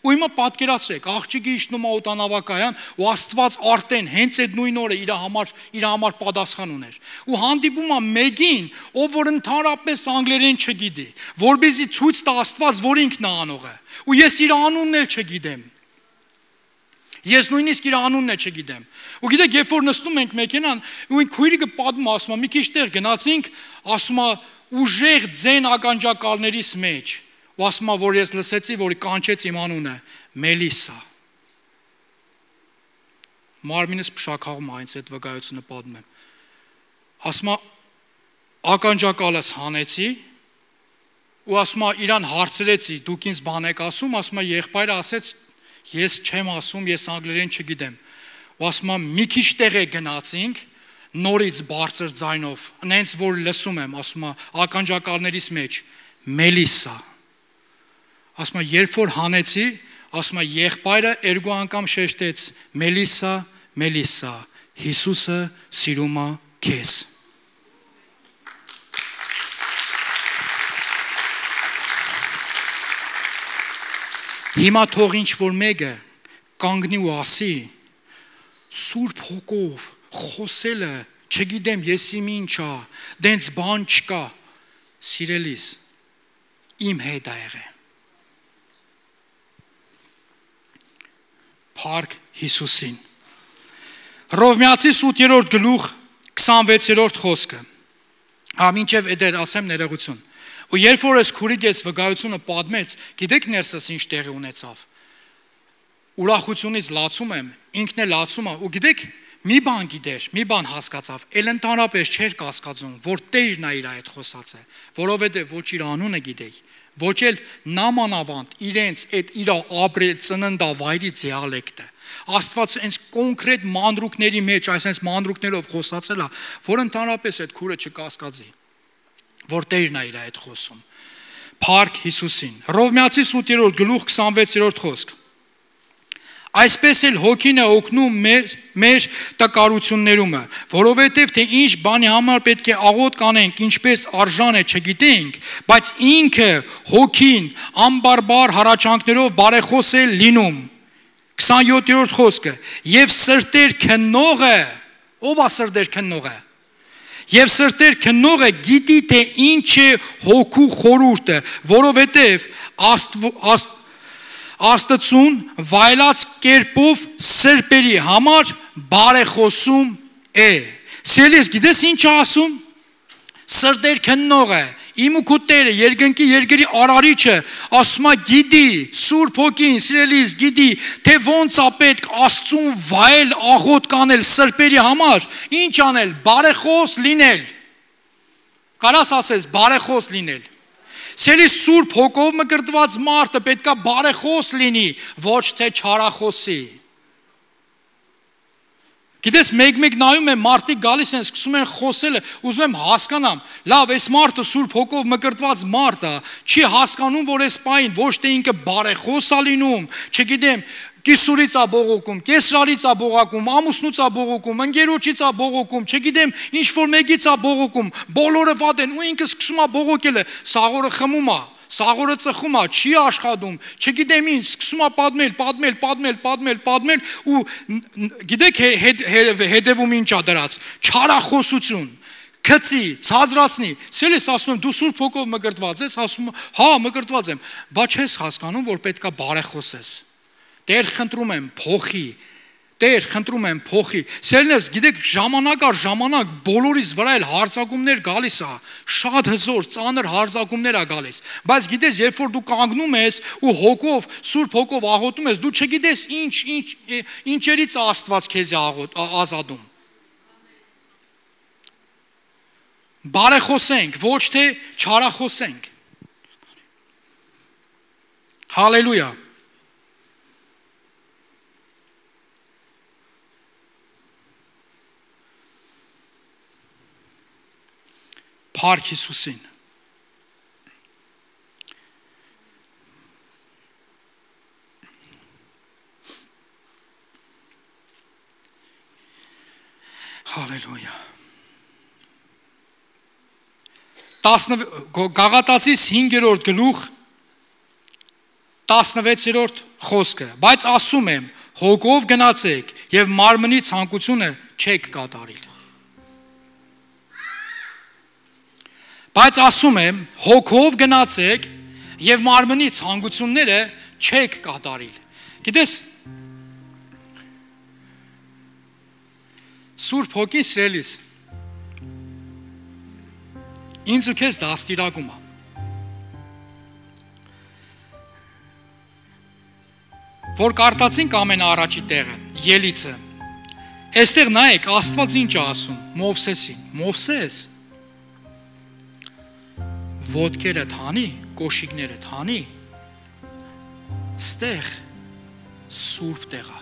Ու հիմա պատկերացրեք, աղջիկը իջնում է օտանավակայան, ու Աստված արդեն հենց այդ նույն օրը իր համար պատասխան ուներ։ Ու հանդիպում է մեկին, ով որ ընդհանրապես անգլերեն չգիտի, որպեսզի ցույց տա Աստված, որ ինքն է անողը։ Ու ես իր անունն էլ չգիտեմ։ Ես նույնիսկ իր անունն էլ չգիտեմ։ Ու գիտեք, երբ որ նստում ենք մեքենան, ու քույրիկը պատմում, ասում է, մի քիչ տեղ գնացինք, ասում է, ուժեղ ձեն ականջակալներից մեջ, ու ասում է, որ ես լսեցի, որ կանչեց իմ անունը, Մելիսա։ Մարմինս փշաքաղում է, այնց այդ վկայությունը պատմում եմ։ Ասում է, ականջակալս հանեցի, ու ասում է, իրան հարցրեցի, դուք ինձ բան եք ասում, ասում է, եղբայրը ասեց, ես չեմ ասում, ես անգլերեն չգիտեմ։ Ու ասում է, մի քիչ տեղ է գնացինք, նորից բարձր ձայնով, նենց որ լսում եմ, ասում է, ականջակալներից մեջ, Մելիսա։ Ասում է, երբ որ հանեցի, ասում է, եղբայրը երկու անգամ շեշտեց, Մելիսա, Մելիսա, Հիսուսը սիրում է քեզ։ Հիմա թող ինչ որ մեկը կանգնի ու ասի, Սուրբ Հոգով խոսելը, չգիտեմ ես իմ ինչա, դենց բան չկա, սիրելիս, իմ հետ ա եղել։ Փառք Հիսուսին։ Հռովմայացիս 8-րդ գլուխ 26-րդ խոսքը։ Մինչև էդեր ասեմ ներողություն։ Ու երբ որ ես քուրիկ ես վկայությունը պատմեց, գիտեք ներսս ինչ տեղի ունեցավ։ Ուրախությունից լացում եմ, ինքն էլ լացում է, ու գիտեք, մի բան գիտեր, մի բան հասկացավ, էլ ընդհանրապես չէր կասկածում, որ Տերն է իր այդ խոսածը, որովհետև ոչ իր անունը գիտեի, ոչ էլ նամանավանդ իրենց այդ իր ապրել ծննդավայրի դիալեկտը։ Աստված այնց կոնկրետ մանրուկների մեջ, այսպես մանրուկներով խոսացել է, որ ընդհանրապես այդ քուրը չկասկածի, որ Տերն է իր այդ խոսում։ Փառք Հիսուսին։ Հռովմայացիս 8-րդ գլուխ 26-րդ խոսք։ Այսպես էլ հոգին է օգնում մեր տկարություններումը, որովհետև թե ինչ բանի համար պետք է աղոտ կանենք, ինչպես արժան է չգիտենք, բայց ինքը հոգին անբարբար հառաչանքներով բարեխոս է լինում։ 27-րդ խոսքը, եւ սրտեր քննողը, ով է սրտեր քննողը։ Եվ սրտեր քննողը գիտի թե ինչ է հոգու խորհուրդը, որովհետև Աստծուն վայելած կերպով սրբերի համար բարեխոսում է։ Սիրելիս, գիտես ինչ է ասում։ Սրտեր քննողը, իմ ու քո Տերը, երկնքի երկրի արարիչը, ասում է գիտի, Սուրբ Հոգին, սիրելիս, գիտի, թե ոնց է պետք Աստծուն վայել աղոտ կանել սրբերի համար, ինչ անել, բարեխոս լինել։ Կարաս ասես, բարեխոս լինել։ Սիրելիս, Սուրբ Հոգով մկրտված մարդը պետք է բարեխոս լինի, ոչ թե չարախոսի։ Գիտես, մեկ նայում եմ, մարդիկ գալիս են, սկսում են խոսելը, ուզում եմ հասկանամ, լավ, այս մարդը Սուրբ Հոգով մկրտված մարդ է, չի հասկանում, որ այս պահին ոչ թե ինքը բարեխոս է լինում, չգիտեմ, կիսուրից է բողոքում, կեսրարից է բողոքում, ամուսնուց է բողոքում, ընկերոջից է բողոքում, չգիտեմ, ինչ որ մեկից է բողոքում, բոլորը վատ են, ու ինքը սկսում է բողոքել, սաղորը խմում է, սաղորը ծխում է, չի աշխատում, չգիտեմ ինչ, սկսում է պատմել, ու գիտեք հետևում ինչ է դրած, չարախոսություն, քծի, ցածրացնի։ Սիրելիս, ասում եմ, դու Սուրբ Հոգով մկրտված ես, ասում եմ, հա, մկրտված եմ, բայց չես հասկանում, որ պետքա բարեխոսես։ Տեր խնդրում եմ, փոխի։ Տեր խնդրում եմ, փոխի։ Սիրելիս, գիտեք, ժամանակ առ ժամանակ բոլորիս վրա էլ հարձակումներ գալիս է, շատ հզոր, ծանր հարձակումներ է գալիս։ Բայց գիտես, երբ որ դու կանգնում ես ու հոգով, Սուրբ Հոգով աղոթում ես, դու չգիտես ինչերից Աստված քեզ է ազատում։ Բարեխոսենք, ոչ թե չարախոսենք։ Հալելույա։ Փառք Հիսուսին։ Հալելույա։ Գաղատացիս 5-րդ գլուխ 16-րդ խոսքը, բայց ասում եմ, հոգով գնացեք եւ մարմնի ցանկությունը չեք կատարիլ։ Բայց ասում եմ, հոգով գնացեք եւ մարմնի ցանկությունները չեք կատարիլ։ Գիտես, Սուրբ Հոգին սիրելիս ինձ ու քեզ դաստիարակում է։ Որ կարտացինք ամենաառաջի տեղը, Ելիցը։ Այստեղ նայեք, Աստված ինչ է ասում Մովսեսին։ Մովսես, ոտքերը թանի, կոշիկները թանի, ստեղ սուրբ տեղ է։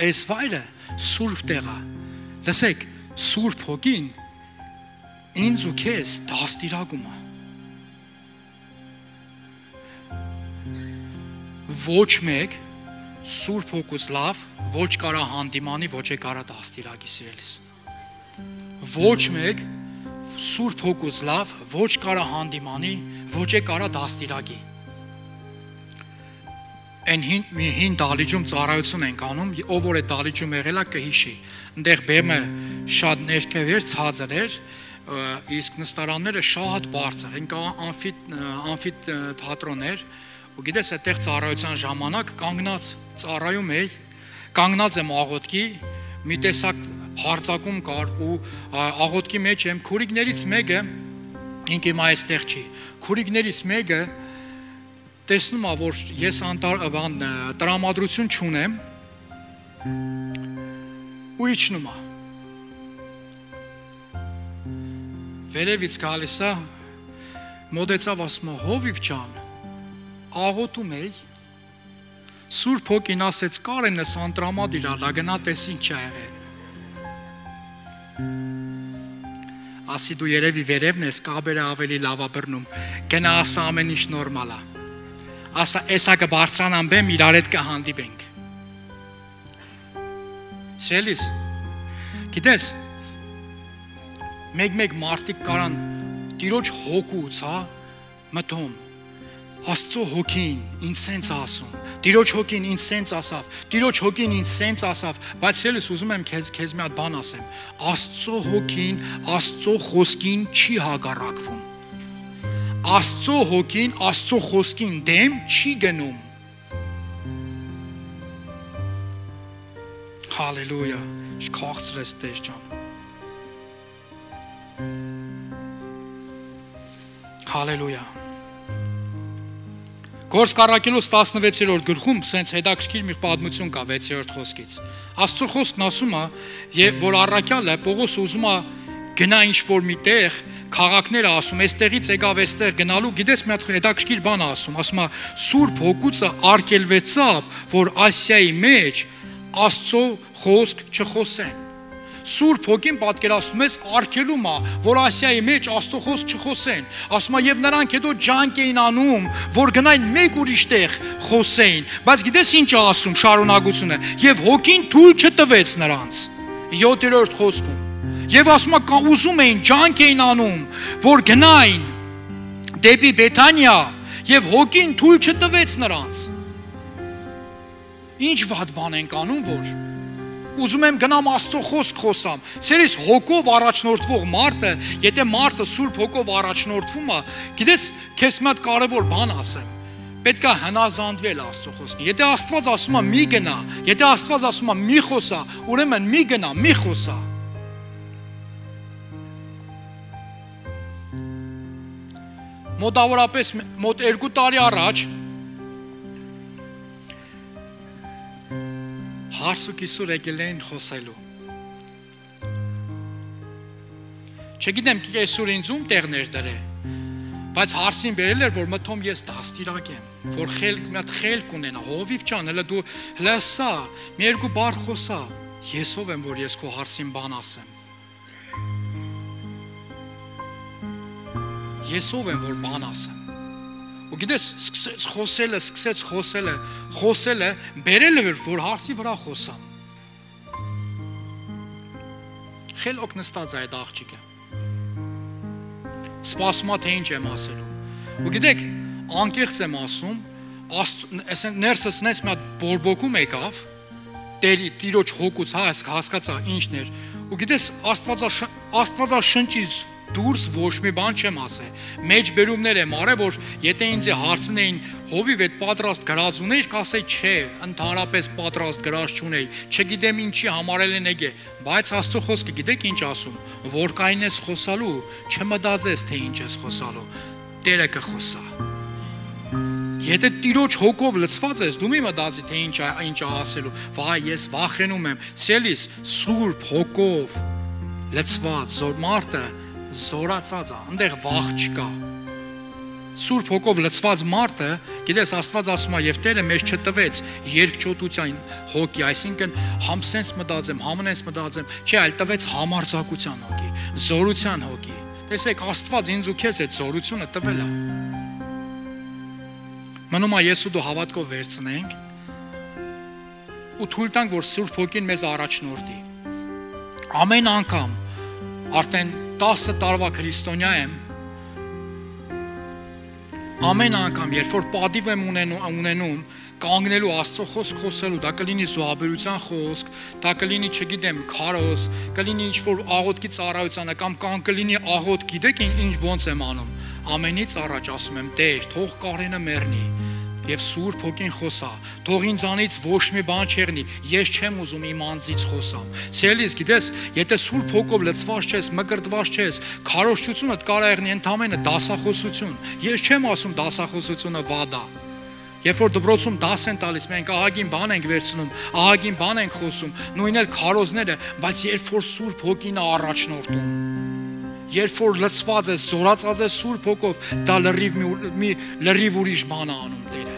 Այս վայրը սուրբ տեղ է։ Լսեք, Սուրբ Հոգին ինձ ու քեզ դաստիարակում է։ Ոչ մեկ Սուրբ Հոգուց լավ ոչ կարա հանդիմանի, ոչ է կարա դաստիարակի սիրելիս։ Ոչ մեկ Սուրբ Հոգուց լավ ոչ կարա հանդիմանի, ոչ է կարա դաստիարակի։ Այն հին դալիճում ծառայություն ենք անում, ով որ է դալիճում եղել է կհիշի։ Այնտեղ բեմը շատ ներքև էր, ցածր էր, իսկ նստարանները շատ բարձր, այն ամֆիթատրոն էր, ու գիտես, այդտեղ ծառայության ժամանակ կանգնած ծառայում էի, կանգնած եմ աղոթքի, մի տեսակ հարձակում կար ու աղոթքի մեջ եմ, քուրիկներից մեկը, ինք իմ այստեղ չի, քուրիկներից մեկը տեսնում է, որ ես տրամադրություն չունեմ ու իջնում է։ Վերևից գալիս է, մոտեցավ ասում է, Հովիվ ջան, աղոթում էի, Սուրբ Հոգին ասեց, կարենս անտրամադիր ալա, գնա տես ինչ է եղել։ Ասի դու երևի վերևն ես, կաբերը ավելի լավ է բռնում, գնա ասա ամեն ինչ նորմալ է։ Ասա էսա կբարձրանան բեմ, իրար հետ կհանդիպենք։ Սիրելիս, գիտես, մեկ մարդիկ կարան Տիրոջ հոգուց, հա, մտում, Աստծո հոգին ինձ սենց ասում, Տիրոջ հոգին ինձ սենց ասավ, Տիրոջ հոգին ինձ սենց ասավ, բայց սիրելիս ուզում եմ քեզ մի հատ բան ասեմ, Աստծո հոգին, Աստծո խոսքին չի հակառակվում։ Աստծո հոգին, Աստծո խոսքին դեմ չի գնում։ Հալելույա, չքաղցրես Տեր ջան։ Հալելույա։ Գործ Կառակելոս 16-րդ գլխում սենց հետաքրքիր մի պատմություն կա 6-րդ խոսքից։ Աստծո խոսքն ասում է, որ առաքյալը Պողոս ուզում է գնա ինչ-որ մի տեղ, քաղաքները ասում, այստեղից եկավ այստեղ գնալու, գիտես մի հատ հետաքրքիր բան ասում է, Սուրբ Հոգուծը արգելվեցավ, որ Ասիայի մեջ Աստծո խոսք չխոսեն։ Սուրբ Հոգին պատկերացնում ես արգելում է, որ Ասիայի մեջ Աստծո խոսք չխոսեն։ Ասում է եւ նրանք հետո ջանք էին անում, որ գնային մեկ ուրիշ տեղ խոսեին, բայց գիտես ինչ է ասում շարունակությունը, եւ Հոգին թույլ չտվեց նրանց։ 7-րդ խոսքում։ Եվ ասում է ուզում էին ջանք էին անում, որ գնային դեպի Բեթանիա, եւ Հոգին թույլ չտվեց նրանց։ Ինչ վատ բան ենք անում, որ Ուզում եմ գնամ Աստծո խոսք խոսամ։ Սերիս հոգով առաջնորդվող մարդը, եթե մարդը Սուրբ հոգով առաջնորդվում է, գիտես, քեզ մի հատ կարևոր բան ասեմ։ Պետք է հնազանդվել Աստծո խոսքին։ Եթե Աստված ասում է մի գնա, եթե Աստված ասում է մի խոսա, ուրեմն մի գնա, մի խոսա։ Մոտավորապես մոտ 2 տարի առաջ հարս ու կիսուր եկել էին խոսելու։ Չգիտեմ կեսուր ինձ ում տեղներ դրե, բայց հարսին բերել էր, որ մտում ես դաստիրակ եմ, որ մի հատ խելք ունենա, հովիվ ջան, հələ դու լսա, մի երկու բառ խոսա, ես ով եմ, որ ես քո հարսին բան ասեմ։ Ես ով եմ, որ բան ասեմ։ Ու գիտես, սկսեց խոսելը, բերել էր, որ հարսի վրա խոսամ։ Խելոք նստած այդ աղջիկը։ Սպասում է, թե ինչ եմ ասելու։ Ու գիտեք, անկեղծ եմ ասում, ներսս նես մի հատ բորբոքում եկավ, Տիրոջ հոգուց հասկացա ինչն էր։ Ու գիտես, Աստվածաշնչից դուրս ոչ մի բան չեմ ասել։ Մեջ բերումներ եմ արել, որ եթե ինձ հարցնեին հովիվ այդ պատրաստ գրած ունեի, կասեի չէ, ընդհանրապես պատրաստ գրած չունեի, չգիտեմ ինչի համարել են եկե, բայց Աստծո խոսքը գիտեք ինչ ասում, որ կային ես խոսալու, չմտածես թե ինչ ես խոսալու, Տերը կխոսա։ Եթե Տիրոջ հոգով լցված ես, դու մի մտածի թե ինչ ասելու, վայ, ես վախենում եմ, սիրելիս, Սուրբ հոգով լցված մարդը զորացած է, այնտեղ վախ չկա։ Սուրբ հոգով լցված մարդը, գիտես, Աստված ասում է, եւ Տերը մեզ չտվեց երկչոտության հոգի, այսինքն համսենց մտածեմ, համնենց մտածեմ, չէ, այլ տվեց համարձակության հոգի, զորության հոգի։ Տեսեք, Աստված ինձ ու քեզ այդ զորությունը տվել է։ Մնում է ես ու դու հավատքով վերցնենք ու թույլ տանք, որ Սուրբ հոգին մեզ առաջնորդի։ Ամեն անգամ արդեն 10 տարվա քրիստոնյա եմ, ամեն անգամ, երբ որ պատիվ եմ ունենում, կանգնելու Աստծո խոսք խոսելու, դա կլինի զոհաբերության խոսք, դա կլինի, չգիտեմ, քարոզ, կլինի ինչ-որ աղոթքի ծառայությանը, կամ կլինի աղոթք, գիտեք ինչ ոնց եմ անում, ամենից առաջ ասում եմ, Տեր, թող Կարենը մեռնի, եւ Սուրբ հոգին խոսա, թող ինձանից ոչ մի բան չեղնի, ես չեմ ուզում իմ անձից խոսամ։ Սիրելիս, գիտես, եթե Սուրբ հոգով լցված չես, մկրտված չես, քարոզչությունդ կարա եղնի ընդամենը դասախոսություն։ Ես չեմ ասում դասախոսությունը վատ է։ Երբ որ դպրոցում դաս են տալիս, մենք ահագին բան ենք վերցնում, ահագին բան ենք խոսում, նույն էլ քարոզները, բայց երբ որ Սուրբ հոգին է առաջնորդում, երբ որ լցված ես, զորացած ես Սուրբ հոգով, դա լրիվ ուրիշ բան է անում Տերը։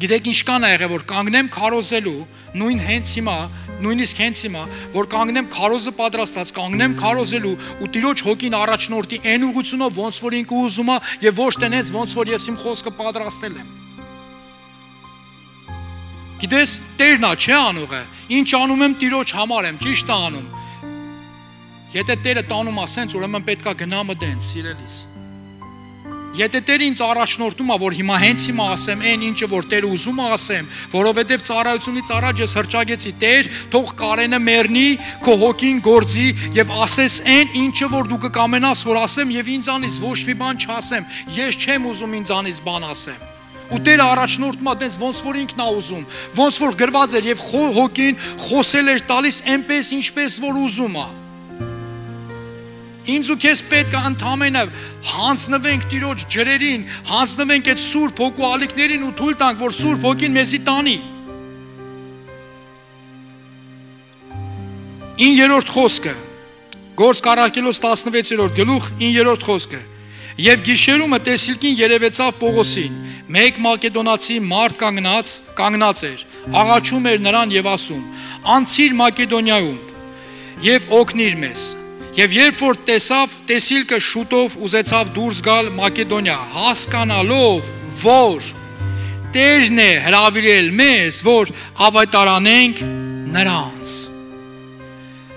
Գիտեք ինչ կան ա եղել, որ կանգնեմ քարոզելու, նույնիսկ հենց հիմա, որ կանգնեմ քարոզը պատրաստած, կանգնեմ քարոզելու ու Տիրոջ հոգին առաջնորդի այն ուղղությունով, ոնց որ ինքը ուզում է եւ ոչ թե նենց ոնց որ ես իմ խոսքը պատրաստել եմ։ Գիտես, Տերն է, չէ անողը, ինչ անում եմ Տիրոջ համար եմ, ճիշտ է անում։ Եթե Տերը տանում է սենց, ուրեմն պետք է գնամ դենց, սիրելիս։ Եթե Տերը ինձ առաջնորդում է, որ հիմա հենց հիմա ասեմ այն ինչը որ Տերը ուզում է ասեմ, որովհետև ծառայությունից առաջ ես հրճագեցի, Տեր, թող Կարենը մեռնի, քո հոգին գործի եւ ասես այն ինչը որ դու կկամենաս որ ասեմ եւ ինձանից ոչ մի բան չասեմ, ես չեմ ուզում ինձանից բան ասեմ։ Ու Տերը առաջնորդում է դենց ոնց որ ինքն է ուզում, ոնց որ գրված էր եւ հոգին խոսել էր տալիս այնպես ինչպես որ ուզում է։ Ինձ ու քեզ պետք է ընդամենը հանձնվենք Տիրոջ ջրերին, հանձնվենք այդ Սուրբ հոգու ալիքներին ու թույլ տանք, որ Սուրբ հոգին մեզի տանի։ 9-րդ խոսքը, Գործք առաքելոց 16-րդ գլուխ 9-րդ խոսքը։ Եվ գիշերումը տեսիլքին երևեցավ Պողոսին, մեկ մակեդոնացի մարդ կանգնած էր, աղաչում էր նրան եւ ասում. «Անցիր Մակեդոնիայում եւ օգնիր մեզ»։ Եվ երբ որ տեսիլքը շուտով ուզեցավ դուրս գալ Մակեդոնիա, հասկանալով, որ Տերն է հրավիրել մեզ, որ ավետարանենք նրանց։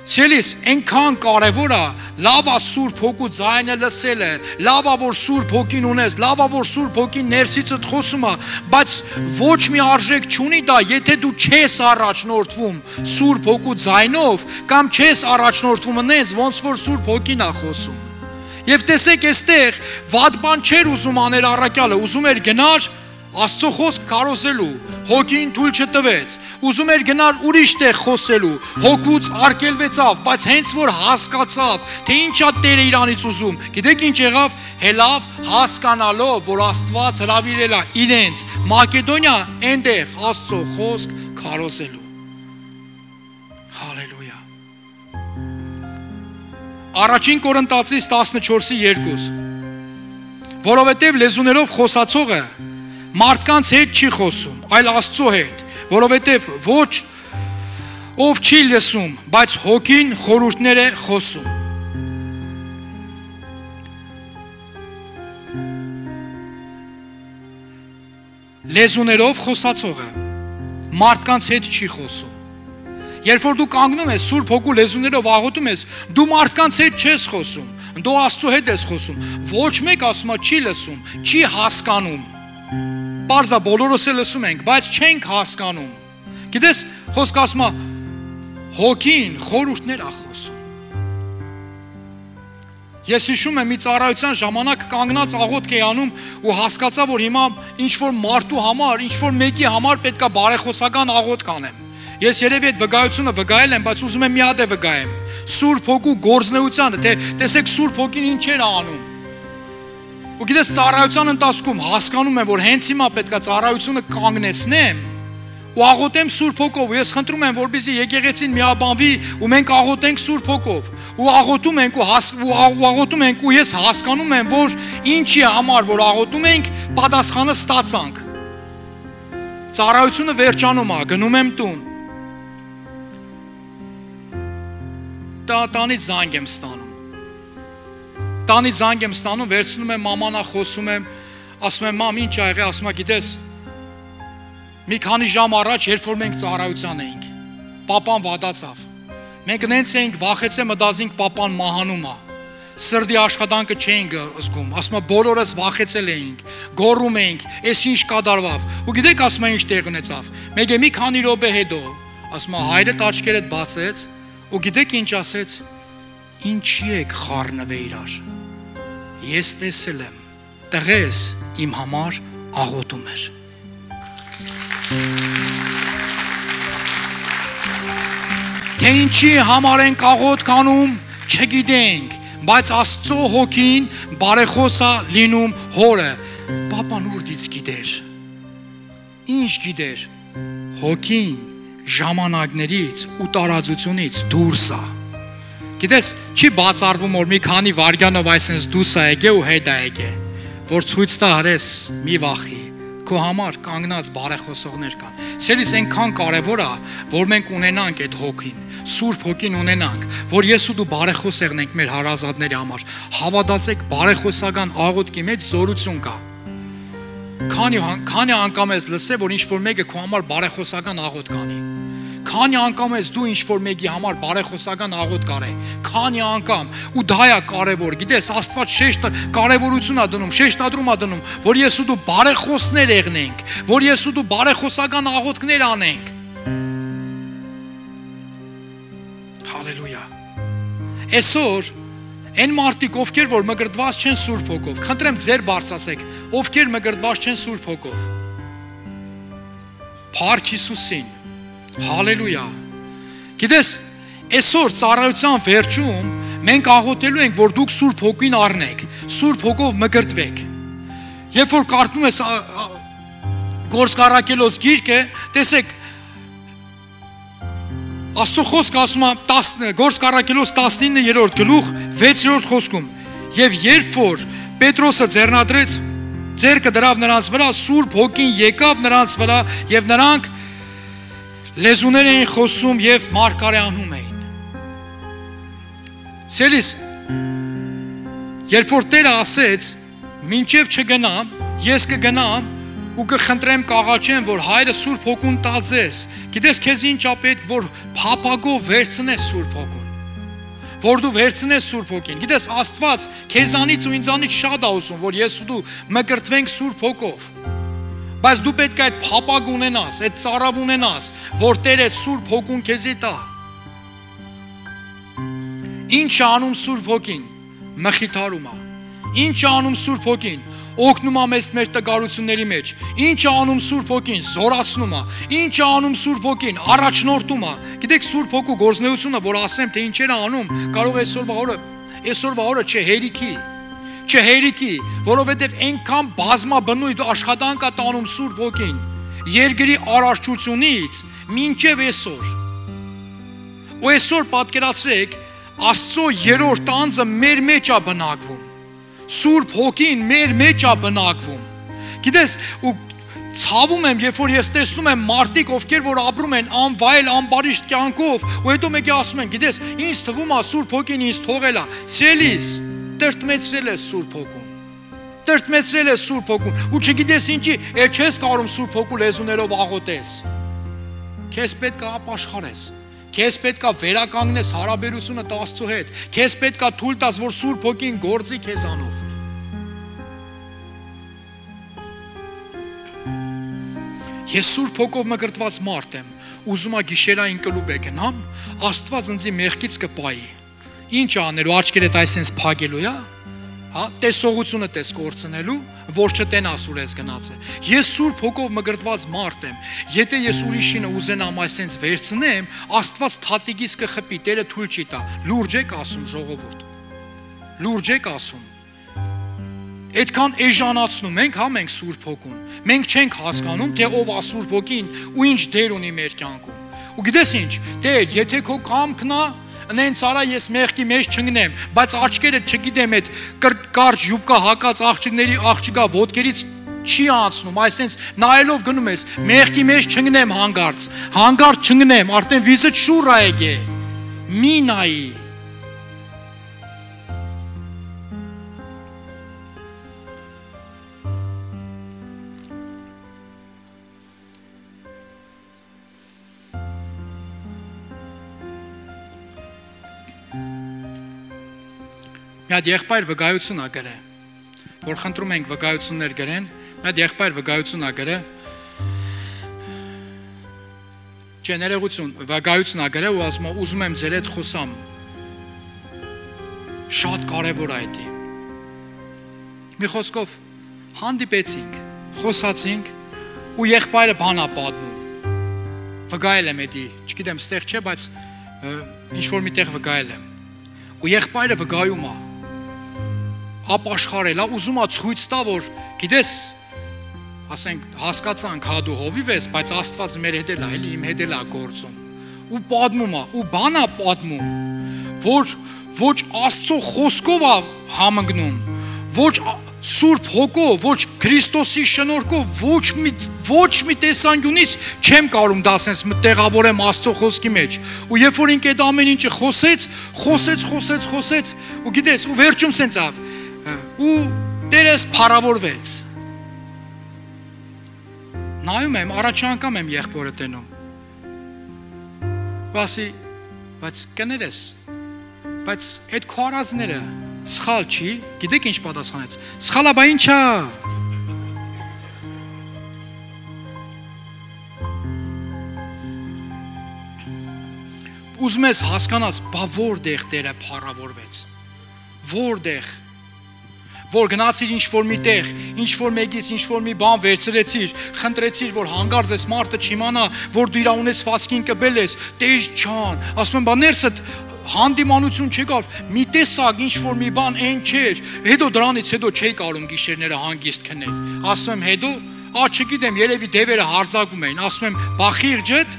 Սիրելիս, այնքան կարևոր է լավ է Սուրբ Հոգու ձայնը լսելը, լավ է որ Սուրբ Հոգին ունես, լավ է որ Սուրբ Հոգին ներսիցդ խոսում է, բայց ոչ մի արժեք չունի դա, եթե դու չես առաջնորդվում Սուրբ Հոգու ձայնով կամ չես առաջնորդվում այնպես, ոնց որ Սուրբ Հոգին է խոսում։ Եվ տեսեք, այստեղ վատ բան չէր ուզում անել առաքյալը, ուզում էր գնար Աստծո խոսք քարոզելու, հոգին թույլ չտվեց, ուզում էր գնար ուրիշ տեղ խոսելու, հոգուց արգելվեցավ, բայց հենց որ հասկացավ, թե ինչա Տերը իրանից ուզում, գիտեք ինչ եղավ, հելավ հասկանալով, որ Աստված հրավիրել է իրենց Մակեդոնիա այնտեղ Աստծո խոսք քարոզելու։ Հալելույա։ Առաջին Կորինթացիս 14:2 Որովհետև լեզուներով խոսացողը մարդկանց հետ չի խոսում, այլ Աստծո հետ, որովհետև ոչ ով չի լսում, բայց հոգին խորհուրդներ է խոսում։ Լեզուներով խոսացողը մարդկանց հետ չի խոսում։ Երբ որ դու կանգնում ես Սուրբ Հոգու լեզուներով աղոթում ես, դու մարդկանց հետ չես խոսում, դու Աստծո հետ ես խոսում։ Ոչ մեկ ասում է չի լսում, չի հասկանում։ Պարզա բոլորս էլ լսում ենք, բայց չենք հասկանում։ Գիտես, խոսք ասում է հոգին խորհուրդներ է խոսում։ Ես հիշում եմ մի ծառայության ժամանակ կանգնած աղոթք էի անում ու հասկացա, որ հիմա ինչ որ մարդու համար, ինչ որ մեկի համար պետքա բարեխոսական աղոթք անեմ։ Ես երևի այդ վկայությունը վկայել եմ, բայց ուզում եմ մի հատ է վկայեմ։ Սուրբ Հոգու գործնեությանը, թե տեսեք Սուրբ Հոգին ինչեր է անում։ Ու գիտես ծառայության ընթացքում հասկանում եմ, որ հենց հիմա պետքա ծառայությունը կանգնեցնեմ ու աղոթեմ Սուրբ Հոգով։ Ես խնդրում եմ, որպեսզի եկեղեցին միաբանվի ու մենք աղոթենք Սուրբ Հոգով։ Ու աղոթում ենք ու ես հասկանում եմ, որ ինչի համար որ աղոթում ենք, պատասխանը ստացանք։ Ծառայությունը վերջանում է, գնում եմ տուն։ Տանից զանգ եմ ստանում։ Տանից զանգ եմ ստանում, վերցնում եմ մամանա, խոսում եմ, ասում եմ մամ, ինչ ա եղել, ասում է գիտես, մի քանի ժամ առաջ, երբ որ մենք ծառայության էինք, պապան վադացավ։ Մենք նենց էինք վախեցե մտածինք պապան մահանում է։ Սրդի աշխատանքը չէինք զգում, ասում է բոլորս վախեցել էինք, գոռում էինք, էս ինչ կատարվավ։ Ու գիտեք ասում է ինչ տեղ ունեցավ։ Մեկ է մի քանի րոպե հետո, ասում է հայրդ աչքերդ բացեց, ու գիտեք ինչ ասեց, ինչի եք խառնվել իրար։ Ես տեսել եմ, տղես իմ համար աղոթում էր։ Թե ինչի համար ենք աղոթք անում, չգիտենք, բայց Աստծո հոգին բարեխոս է լինում հորը։ Պապան ուրդից գիտեր։ Ինչ գիտեր։ Հոգին ժամանակներից ու տարածությունից դուրս է։ Գիտես, չի բացառվում, որ մի քանի վայրկյանով այսպես դուրս է եկել ու հետ է եկել, որ ցույց տա հրես մի վախի, քո համար կանգնած բարեխոսողներ կան։ Սիրելիս, այնքան կարևոր է, որ մենք ունենանք այդ հոգին, Սուրբ Հոգին ունենանք, որ ես ու դու բարեխոս եղնենք մեր հարազատների համար։ Հավատացեք, բարեխոսական աղոթքի մեջ զորություն կա։ Քանի անգամ ես լսել, որ ինչ-որ մեկը քո համար բարեխոսական աղոթք անի։ Քանի անգամ ես դու ինչ-որ մեկի համար բարեխոսական աղոթք արել։ Քանի անգամ, ու դա է կարևոր, գիտես, Աստված շեշտ կարևորություն է դնում, շեշտադրում է դնում, որ ես ու դու բարեխոսներ եղնենք, որ ես ու դու բարեխոսական աղոթքներ անենք։ Հալելույա։ Այսօր այն մարդիկ, ովքեր որ մկրտված չեն Սուրբ Հոգով, խնդրեմ ձեր բարձրացեք, ովքեր մկրտված չեն Սուրբ Հոգով։ Փառք Հիսուսին։ Հալելույա։ Գիտես, այսօր ծառայության վերջում մենք աղոթելու ենք, որ դուք Սուրբ Հոգին առնեք, Սուրբ Հոգով մկրտվեք։ Երբ որ կարդում ես Գործք գիրքը, տեսեք, Աստծո խոսքը ասում է Գործք 19-րդ գլուխ 6-րդ խոսքում։ Եվ երբ որ Պետրոսը ձեռնադրեց, ձեռքը դրավ նրանց վրա, Սուրբ Հոգին եկավ նրանց վրա եւ նրանք լեզուներ էին խոսում եւ մարգարեանում էին։ Սիրելիս, երբ որ Տերը ասեց, մինչև չգնամ, ես կգնամ ու կխնդրեմ կաղաչեմ, որ Հայրը Սուրբ Հոգուն տա ձեզ։ Գիտես քեզ ինչ է պետք, որ փափագով վերցնես Սուրբ Հոգուն։ որ դու վերցնես Սուրբ Հոգին։ Գիտես, Աստված քեզանից ու ինձանից շատ է ուզում, որ ես ու դու մկրտվենք Սուրբ Հոգով։ Բայց դու պետք է այդ փափագ ունենաս, այդ ծարավ ունենաս, որ Տեր այդ Սուրբ Հոգուն քեզի տա։ Ինչ է անում Սուրբ Հոգին։ Մխիթարում է։ Ինչ է անում Սուրբ Հոգին։ Օգնում է մեզ մեր տկարությունների մեջ։ Ինչ է անում Սուրբ Հոգին։ Զորացնում է։ Ինչ է անում Սուրբ Հոգին։ Առաջնորդում է։ Գիտեք, Սուրբ Հոգու գործունեությունը, որ ասեմ, թե ինչեր է անում, կարող է այսօրվա օրը չհերիքի, որովհետև այնքան բազմաբնույթ աշխատանք է տանում Սուրբ Հոգին երկրի արարչությունից մինչև այսօր։ Ու այսօր պատկերացրեք, Աստծո երրորդ անձը մեր մեջ է բնակվում։ Սուրբ Հոգին մեր մեջ է բնակվում։ Գիտես, ու ցավում եմ, երբ որ ես տեսնում եմ մարդիկ, ովքեր որ ապրում են անվայել, ամբարիշտ կյանքով, ու հետո մեկի ասում են, գիտես, ինձ թվում է Սուրբ Հոգին ինձ թողել է։ Սիրելիս, տրտմեցրել ես Սուրբ Հոգուն։ Տրտմեցրել ես Սուրբ Հոգուն, ու չգիտես ինչի, էլ չես կարող Սուրբ Հոգու լեզուներով աղոթես։ Քեզ պետք է ապաշխարես։ Քեզ պետք է վերականգնես հարաբերությունը Աստծո հետ։ Քեզ պետք է թույլ տաս, որ Սուրբ Հոգին գործի քեզանով։ Ես Սուրբ Հոգով մկրտված մարդ եմ, ուզում եմ գիշերային կլուբ գնամ, Աստված ինձ մեղքից կպայի։ Ինչ անելու, աչքերդ այսպես փակելու, տեսողությունը տես կորցնելու, որ չտենաս ուր ես գնացել։ Ես Սուրբ Հոգով մկրտված մարդ եմ։ Եթե ես ուրիշինը ուզենամ այսպես վերցնեմ, Աստված թատիկից կխփի, Տերը թույլ չի տա։ Լուրջ եք ասում, ժողովուրդ։ Լուրջ եք ասում։ Այդքան էժանացնում ենք, մենք Սուրբ Հոգուն։ Մենք չենք հասկանում, թե ով է Սուրբ Հոգին ու ինչ դեր ունի մեր կյանքում։ Ու գիտես ինչ, Տեր, եթե քո կամքն է, նենց արա ես մեղքի մեջ չընկնեմ, բայց աչքերը չգիտեմ այդ կարճ յուբկա հակած աղջիկա ոտքերից չի անցնում, այսպես նայելով գնում ես, մեղքի մեջ չընկնեմ հանգարց չընկնեմ, արդեն վիզը շուռ է եկե։ Մի նայի։ Մի հատ եղբայր վկայություն ա գրել, որ խնդրում ենք վկայություններ գրեն, մի հատ եղբայր վկայություն ա գրել, չէ, ներողություն, վկայություն ա գրել ու ասում է, ուզում եմ ձեր հետ խոսամ, շատ կարևոր է դա։ Մի խոսքով հանդիպեցինք, խոսացինք ու եղբայրը բան ա պատմում, վկայել եմ դա, չգիտեմ, ստեղ չէ, բայց ինչ-որ միտեղ վկայել եմ, ու եղբայրը վկայում ա, ապաշխարել, ուզում ա ցույց տա, որ գիտես, ասենք, հասկացանք, հա դու հովիվ ես, բայց Աստված մեր հետ էլ է, էլի իմ հետ էլ է գործում։ Ու պատմում ա, ու բան ա պատմում, որ ոչ Աստծո խոսքով ա համընկնում, ոչ Սուրբ Հոգով, ոչ Քրիստոսի շնորհքով, ոչ մի տեսանկյունից չեմ կարող դա ասես տեղավորեմ Աստծո խոսքի մեջ։ Ու երբ որ ինք այդ ամեն ինչը խոսեց, ու գիտես, ու վերջում սենց ավ, ու Տերես փառավորվեց։ Նայում եմ, առաջ անգամ եմ եղբորը տենում։ Ու ասի, բայց կներես, բայց այդ քո արածները սխալ չի, գիտեք ինչ պատասխանեց, սխալա բա ինչ է։ Ուզում ես հասկանաս, բա որտեղ Տերը փառավորվեց, որտեղ, որ գնացիր ինչ-որ մի տեղ, ինչ-որ մեկից ինչ-որ մի բան վերցրեցիր, խնդրեցիր, որ հանգարց ես մարդը չիմանա, որ դու իր ունեցվածքին կբել ես, Տեր ջան, ասում եմ, բա ներսդ հանդիմանություն չեկավ, մի տեսակ ինչ-որ մի բան այն չէր, հետո դրանից հետո չէի կարում գիշերները հանգիստ քնել, ասում եմ, հետո, չգիտեմ, երևի դևերը հարձակում էին, ասում եմ, բա խիղճդ,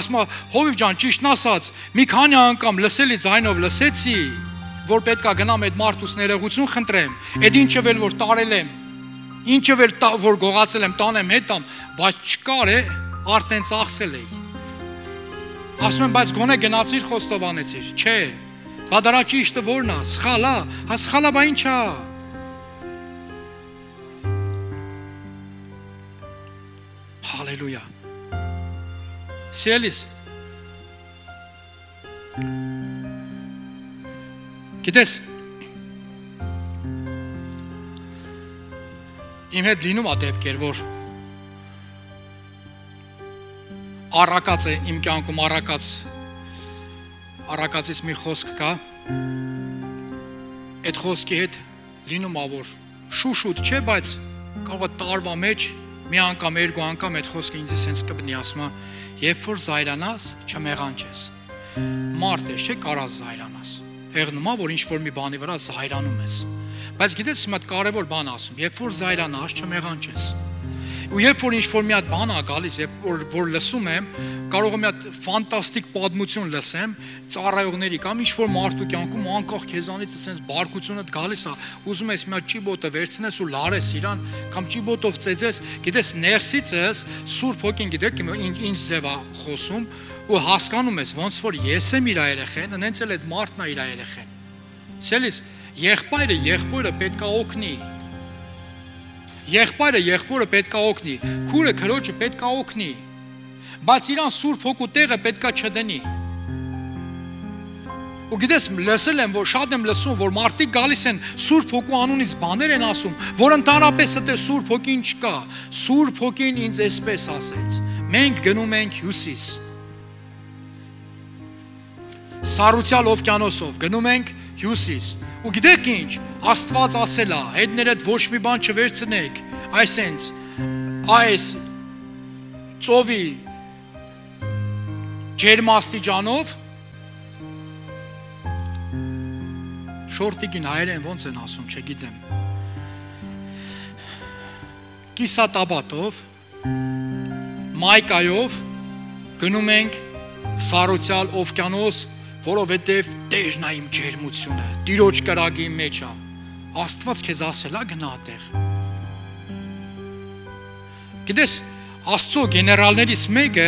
ասում եմ, հովիվ ջան, ճիշտն ասած, մի քանի անգամ լսելի ձայնով լսեցի, որ պետք է գնամ այդ մարդուց ներողություն խնդրեմ, այդ ինչը վել որ տարել եմ, ինչը վել որ գողացել եմ, տանեմ հետամ, բայց չկար է, արդեն ծախսել էի։ Ասում եմ, բայց գոնե գնացիր խոստովանեցիր, չէ, բա դրա ճիշտը որն է, սխալ է, հա սխալ է, բա ինչ է։ Հալելույա։ Սիրելիս, Գիտես, իմ հետ լինում է դեպքեր, որ առակած է իմ կյանքում, առակածից մի խոսք կա, այդ խոսքի հետ լինում է, որ շուշուտ չէ, բայց կարող է տարվա մեջ մի անգամ, երկու անգամ այդ խոսքը ինձ սենց կբնի, ասում է, երբ որ զայրանաս, չմեղանչես, մարդ ես, չէ կարաս զայրանաս, հեղնում է, որ ինչ-որ մի բանի վրա զայրանում ես, բայց գիտես իմ հատ կարևոր բան ասում, երբ որ զայրանաս, չմեղանչես, ու երբ որ ինչ-որ մի հատ բան է գալիս, որ լսում եմ, կարող եմ մի հատ ֆանտաստիկ պատմություն լսեմ, ծառայողների կամ ինչ-որ մարդու կյանքում անկախ քեզանից ասենց բարկությունդ գալիս է, ուզում ես մի հատ ճիբոտը վերցնես ու լարես իրան, կամ ճիբոտով ծեծես, գիտես ներսիցս Սուրբ Հոգին գիտեք ինչ ձև է խոսում, ու հասկանում ես ոնց որ ես եմ իր երեխեն, նենց էլ այդ մարդն է իր երեխեն։ Սելիս եղբայրը պետք է օգնի։ Եղբորը պետք է օգնի, քուրը քրոջը պետք է օգնի, բայց իրան Սուրբ Հոգու տեղը պետք է չդնի։ Ու գիտես, լսել եմ, որ շատ եմ լսում, որ մարդիկ գալիս են Սուրբ Հոգու անունից բաներ են ասում, որ ընդհանրապես դե Սուրբ Հոգին չկա։ Սուրբ Հոգին ինձ էսպես ասեց. մենք գնում ենք հյուսիս։ Սառուցյալ օվկիանոսով գնում ենք հյուսիս։ Ու գիտեք ինչ, Աստված ասել է, հետներդ ոչ մի բան չվերցնեք, այս ծովի ջերմաստիճանով, շորտիկին հայերեն ոնց են ասում, չգիտեմ, կիսատաբատով, մայկայով գնում ենք սառուցյալ օվկիանոս, որովհետև Տերն է իմ ջերմությունը, Տիրոջ կրակի մեջ է, Աստված քեզ ասել է գնա այդտեղ։ Գիտես, Աստծո գեներալներից մեկը,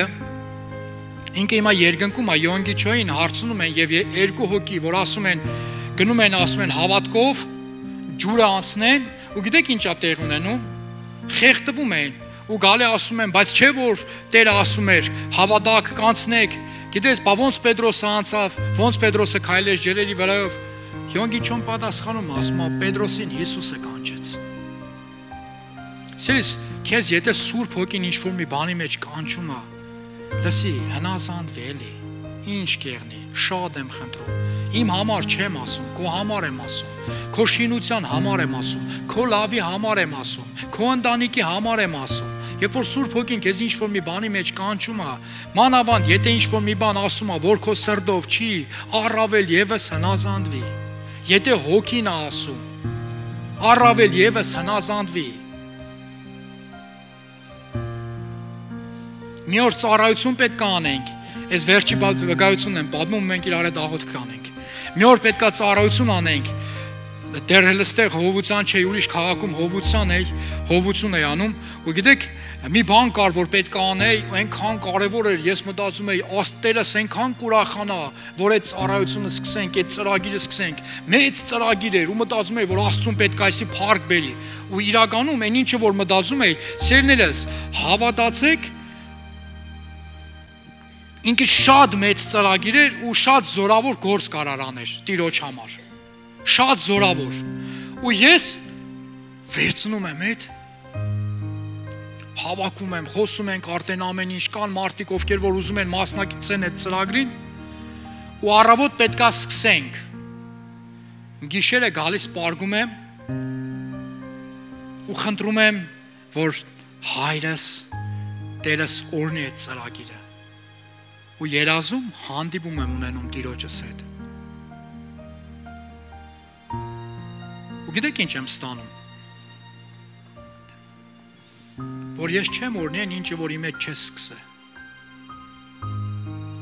ինքը հիմա երկնքում է, Յոնգիչոյին հարցնում են եւ երկու հոգի, որ ասում են, գնում են ասում են հավատքով, ջուրը անցնեն, ու գիտեք ինչ է տեղ ունենում, խեղդվում են, ու գալի ասում են, բայց չէ որ Տերը ասում էր, հավատաք կանցնեք, գիտես, բա ոնց Պետրոսը անցավ, ոնց Պետրոսը քայլեց ջրերի վրայով, Յոնգիչոն պատասխանում ասում է, Պետրոսին Հիսուսը կանչեց։ Սիրիս, քեզ եթե Սուրբ Հոգին ինչ-որ մի բանի մեջ կանչում է, լսի, հնազանդվի էլի, ինչ կեղնի, շատ եմ խնդրում, իմ համար չեմ ասում, քո համար եմ ասում, քո շինության համար եմ ասում, քո լավի համար եմ ասում, քո ընտանիքի համար եմ ասում, երբ որ Սուրբ Հոգին քեզ ինչ-որ մի բանի մեջ կանչում է, մանավանդ եթե ինչ-որ մի բան ասում է, որ քո սրտով չի, առավել եւս հնազանդվի, եթե Հոգին է ասում, առավել եւս հնազանդվի։ Մի օր ծառայություն պետք է անենք, այս վերջի վկայությունն եմ պատմում, մենք իրար հետ աղոթք կանենք։ Մի օր պետք է ծառայություն անենք, դեռ հենց այստեղ հովության չէ, ուրիշ քաղաքում հովություն է անում, ու գիտեք, մի բան կար, որ պետք է անեի, այնքան կարևոր էր, ես մտածում էի, Աստերս այնքան կուրախանա, որ այդ ծառայությունը սկսենք, այդ ծրագիրը սկսենք, մեծ ծրագիր էր, ու մտածում էի, որ Աստծուն պետք է այսի փառք բերի, ու իրականում այն ինչը որ մտածում էի, սերներս, հավատացեք, ինքը շատ մեծ ծրագիր էր ու շատ զորավոր գործ կարար աներ Տիրոջ համար, շատ զորավոր, ու ես վերցնում եմ այդ, հավաքում եմ, խոսում ենք արդեն ամեն ինչ, կան մարդիկ, ովքեր որ ուզում են մասնակցեն այդ ծրագրին, ու առավոտ պետք է սկսենք, գիշերը գալիս պարգում եմ, ու խնդրում եմ, որ հայրս, Տերս օրհնի այդ ծրագիրը, ու երազում հանդիպում եմ ունենում Տիրոջս հետ։ Ու գիտեք ինչ եմ ստանում, որ ես չեմ օրհնի այն ինչը որ իմ հետ չես սկսե։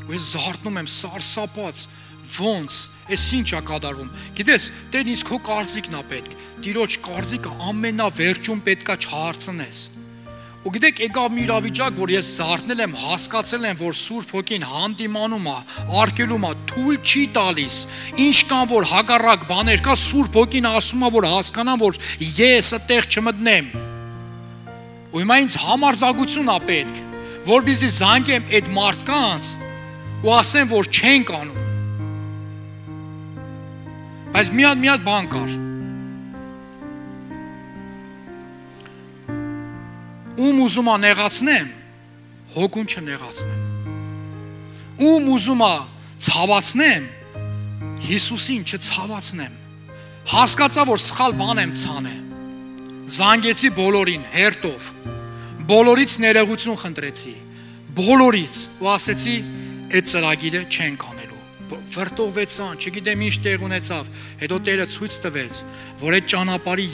Ու ես զարթնում եմ սարսափած, ոնց, այս ինչ է կատարվում։ Գիտես, Տեր ինձ քո կարծիքն է պետք, Տիրոջ կարծիքը ամենավերջում պետքա չհարցնես։ Ու գիտեք, եկավ մի իրավիճակ, որ ես զարթնել եմ, հասկացել եմ, որ Սուրբ Հոգին հանդիմանում է, արգելում է, թույլ չի տալիս։ Ինչ կան որ հակառակ բաներ կա, Սուրբ Հոգին ասում է, որ հասկանամ, որ ես այդտեղ չմտնեմ։ Ու հիմա ինձ համարձակություն է պետք, որպեսզի զանգեմ այդ մարդկանց ու ասեմ, որ չենք անում։ Բայց մի հատ բան կար։ Ում ուզում ա նեղացնեմ, հոգուն չնեղացնեմ։ Ում ուզում ա ցավացնեմ, Հիսուսին չցավացնեմ։ Հասկացա, որ սխալ բան եմ ցանել։ Զանգեցի բոլորին հերթով, բոլորից ներողություն խնդրեցի, բոլորից ու ասեցի, այդ ծրագիրը չենք անելու։ Վրտովվեցան, չգիտեմ ինչ տեղ ունեցավ, հետո Տերը ցույց տվեց, որ այդ ճանապարհի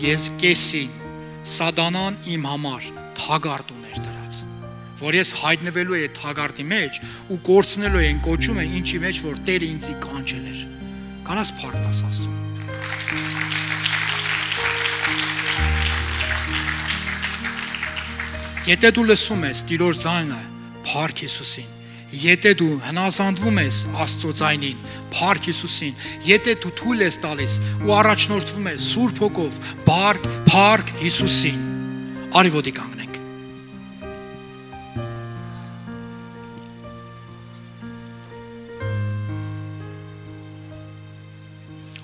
կեսին Սատանան իմ համար թագարտ ուներ դրած, որ ես հայտնվելու եմ այդ թագարտի մեջ ու կորցնելու եմ կոչումը, ինչի մեջ որ Տերը ինձի կանչել էր։ Կանաս փառք տաս Աստծուն։ Եթե դու լսում ես Տիրոջ ձայնը, փառք Հիսուսին։ Եթե դու հնազանդվում ես Աստծո ձայնին, փառք Հիսուսին։ Եթե դու թույլ ես տալիս ու առաջնորդվում ես Սուրբ Հոգով, փառք Հիսուսին։ Արի ոտի կանգնենք։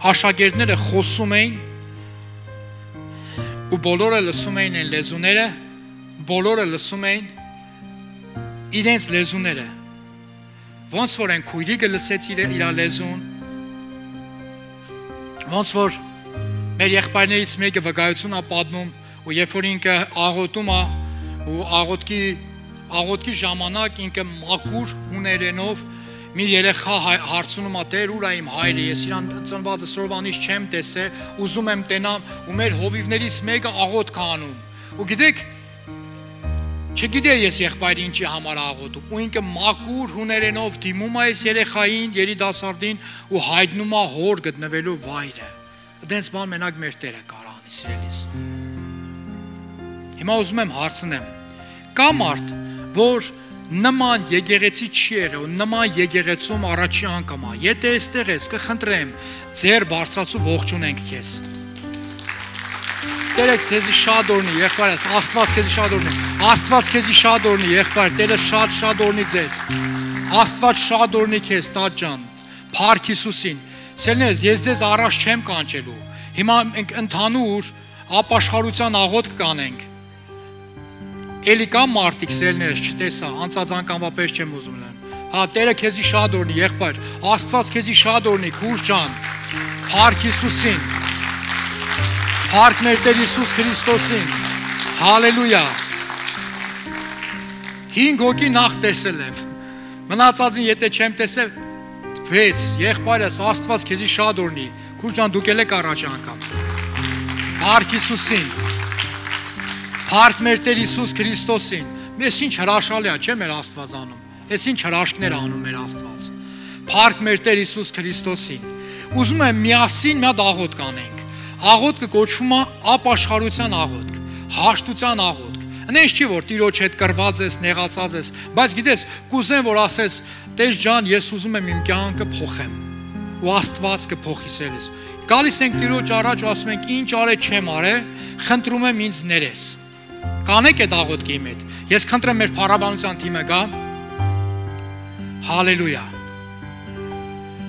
Աշակերտները խոսում էին ու բոլորը լսում էին այն լեզուները, բոլորը լսում էին իրենց լեզուները։ Ոնց որ այն քույրիկը լսեց իր լեզուն, ոնց որ մեր եղբայրներից մեկը վկայություն ա պատմում ու երբ որ ինքը աղոթում ա ու աղոթքի ժամանակ ինքը մաքուր հուներենով մի երեխա հարցնում ա Տեր ուր ա իմ հայրը, ես իրան ծնվածը սորվանից չեմ տեսել, ուզում եմ տենամ ու մեր հովիվներից մեկը աղոթք ա անում։ Ու գիտեք, չգիտե ես եղբայրը ինչի համար աղոթում, ու ինքը մաքուր հուներենով դիմում ա այս երեխային, երիտասարդին ու հայտնում ա հոր գտնվելու վայրը։ Դենց բան մենակ մեր Տերը կարող անի, սիրելիս։ Հիմա ուզում եմ հարցնեմ, կա մարդ, որ նման եկեղեցի չի եղել, նման եկեղեցում առաջի անգամ ա։ Եթե այստեղ ես, կխնդրեմ, ձեր բարձրացու ողջունենք քեզ։ Տերը քեզի շատ օրհնի, եղբայրս, Աստված քեզի շատ օրհնի։ Աստված քեզի շատ օրհնի, եղբայր, Տերը շատ օրհնի ձեզ։ Աստված շատ օրհնի քեզ, տաճ ջան։ Փառք Հիսուսին։ Սիրելիներ, ես ձեզ առաջ չեմ կանչելու։ Հիմա մենք ընդհանուր ապաշխարության աղոթք կանենք։ Էլի կա մարդիկ սիրելիներս չտեսա, անցած անգամվա պես չեմ ուզում լեն։ Հա, Տերը քեզի շատ օրհնի, եղբայր, Աստված քեզի շատ օրհնի, քուր ջան։ Փառք Հիսուսին։ Փառք մեր Տեր Հիսուս Քրիստոսին։ Հալելույա։ 5 հոգի նախ տեսել եմ։ Մնացածին եթե չեմ տեսել, 6, եղբայրս, Աստված քեզի շատ օրհնի։ Քուր ջան, դուք եք առաջ անգամ։ Փառք Հիսուսին։ Փառք մեր Տեր Հիսուս Քրիստոսին։ Մեզ ինչ հրաշալի է, չէ՞ մեր Աստված անում։ Էս ինչ հրաշքներ անում մեր Աստված։ Փառք մեր Տեր Հիսուս Քրիստոսին։ Ուզում եմ միասին մի հատ աղոթք անենք։ Աղոթքը կոչվում է ապաշխարության աղոթք, հաշտության աղոթք։ Այնպես չի որ Տիրոջ հետ կռված ես, նեղացած ես, բայց գիտես, կուզեմ որ ասես, Տեր ջան, ես ուզում եմ իմ կյանքը փոխեմ։ Ու Աստված կփոխի սերս։ Գալիս ենք Տիրոջ առաջ ու ասում ենք, ինչ արել չեմ արել, խնդրում եմ ինձ ներես։ Կանեք այդ աղոթքի հետ։ Ես խնդրեմ մեր փառաբանության թիմը գա։ Հալելույա։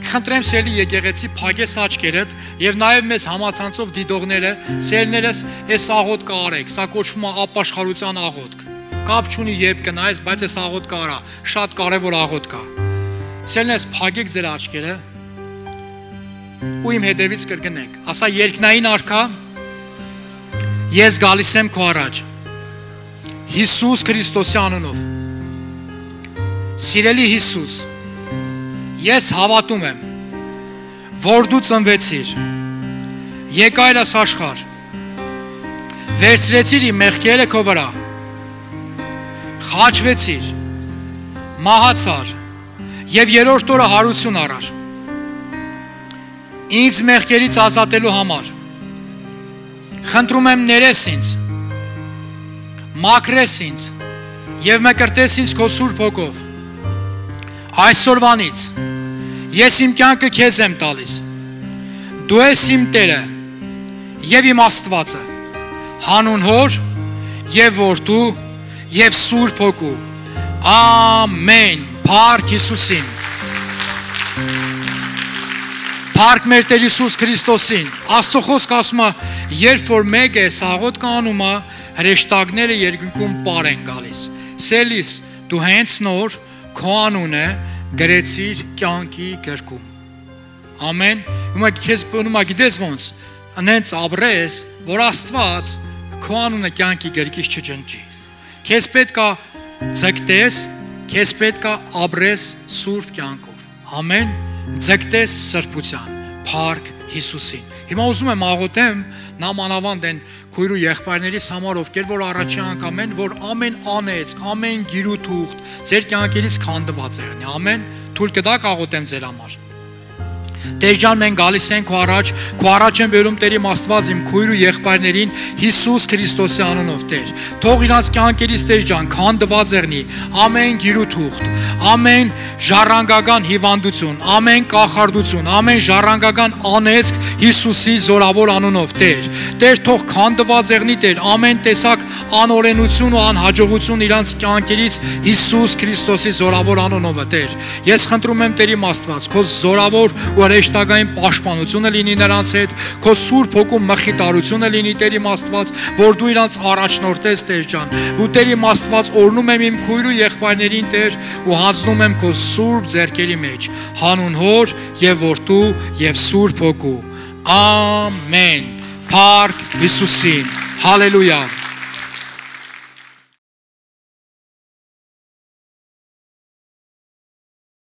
Խնդրեմ սելի եկեղեցի փակես աչքերդ եւ նաեւ մեզ համացանցով դիտողները, սերներս այս աղոթքը արեք, սա կոչվում է ապաշխարության աղոթք։ Կապ չունի երբ կնայես, բայց այս աղոթքը արա, շատ կարեւոր աղոթք է։ Սերներս փակեք ձեր աչքերը ու իմ հետևից կրկնեք։ Ասա երկնային արքա, ես գալիս եմ քո առաջ։ Հիսուս Քրիստոսի անունով։ Սիրելի Հիսուս, ես հավատում եմ, որ դու ծնվեցիր, եկայր այս աշխարհ, վերցրեցիր իմ մեղքերը քո վրա, խաչվեցիր, մահացար եւ երրորդ օրը հարություն առար։ Ինձ մեղքերից ազատելու համար խնդրում եմ ներես ինձ, մաքրես ինձ եւ մկրտես ինձ քո Սուրբ Հոգով։ Այսօրվանից ես իմ կյանքը քեզ եմ տալիս։ Դու ես իմ Տերը եւ իմ Աստվածը, հանուն Հոր եւ Որդու եւ Սուրբ Հոգու։ Ամեն։ Փառք Հիսուսին։ Փառք մեր Տեր Հիսուս Քրիստոսին։ Աստծո խոսքը ասում է, երբ որ մեկ է սաղոտ կանում է, հրեշտակները երկնքում պար են գալիս։ Սելիս, դու հենց նոր քո անունը գրեցիր կյանքի գրքում։ Ամեն։ Հիմա քեզ բնում է գիտես ոնց, անենց ապրես, որ Աստված քո անունը կյանքի գրքից չջնջի։ Քեզ պետք է ձգտես, քեզ պետք է ապրես սուրբ կյանքով։ Ամեն, ձգտես սրբության, փառք Հիսուսին։ Հիմա ուզում եմ աղոթեմ նամանավանդ են քույր ու եղբայրներիս համար, ովքեր որ առաջի անգամ են, որ ամեն անեծք, ամեն գիրութուղթ ձեր կյանքերից քանդված եղնի։ Ամեն, թույլ կտաք աղոթեմ ձեր համար։ Տեր ջան, մենք գալիս ենք քո առաջ եմ բերում Տեր իմ Աստված իմ քույր ու եղբայրներին Հիսուս Քրիստոսի անունով Տեր։ Թող իրանց կյանքերից Տեր ջան քանդված եղնի ամեն գիրութուղթ, ամեն ժառանգական հիվանդություն, ամեն կախարդություն, ամեն ժառանգական անեծք Հիսուսի զորավոր անունով Տեր։ Տեր թող քանդված եղնի Տեր ամեն տեսակ անօրենություն ու անհաջողություն իրանց կյանքերից Հիսուս Քրիստոսի զորավոր անունով Տեր։ Ես խնդրում եմ Տեր իմ Աստված, քո զորավոր ու հրեշտակային պաշտպանությունը լինի նրանց հետ, քո Սուրբ Հոգու մխիթարությունը լինի Տեր իմ Աստված, որ դու իրանց առաջնորդես Տեր ջան։ Ու Տեր իմ Աստված, օրհնում եմ իմ քույր ու եղբայրներին Տեր ու հանձնում եմ քո Սուրբ ձեռքերի մեջ, հանուն Հոր եւ Որդու եւ Սուրբ Հոգու։ Ամեն։ Փառք Հիսուսին։ Հալելույա։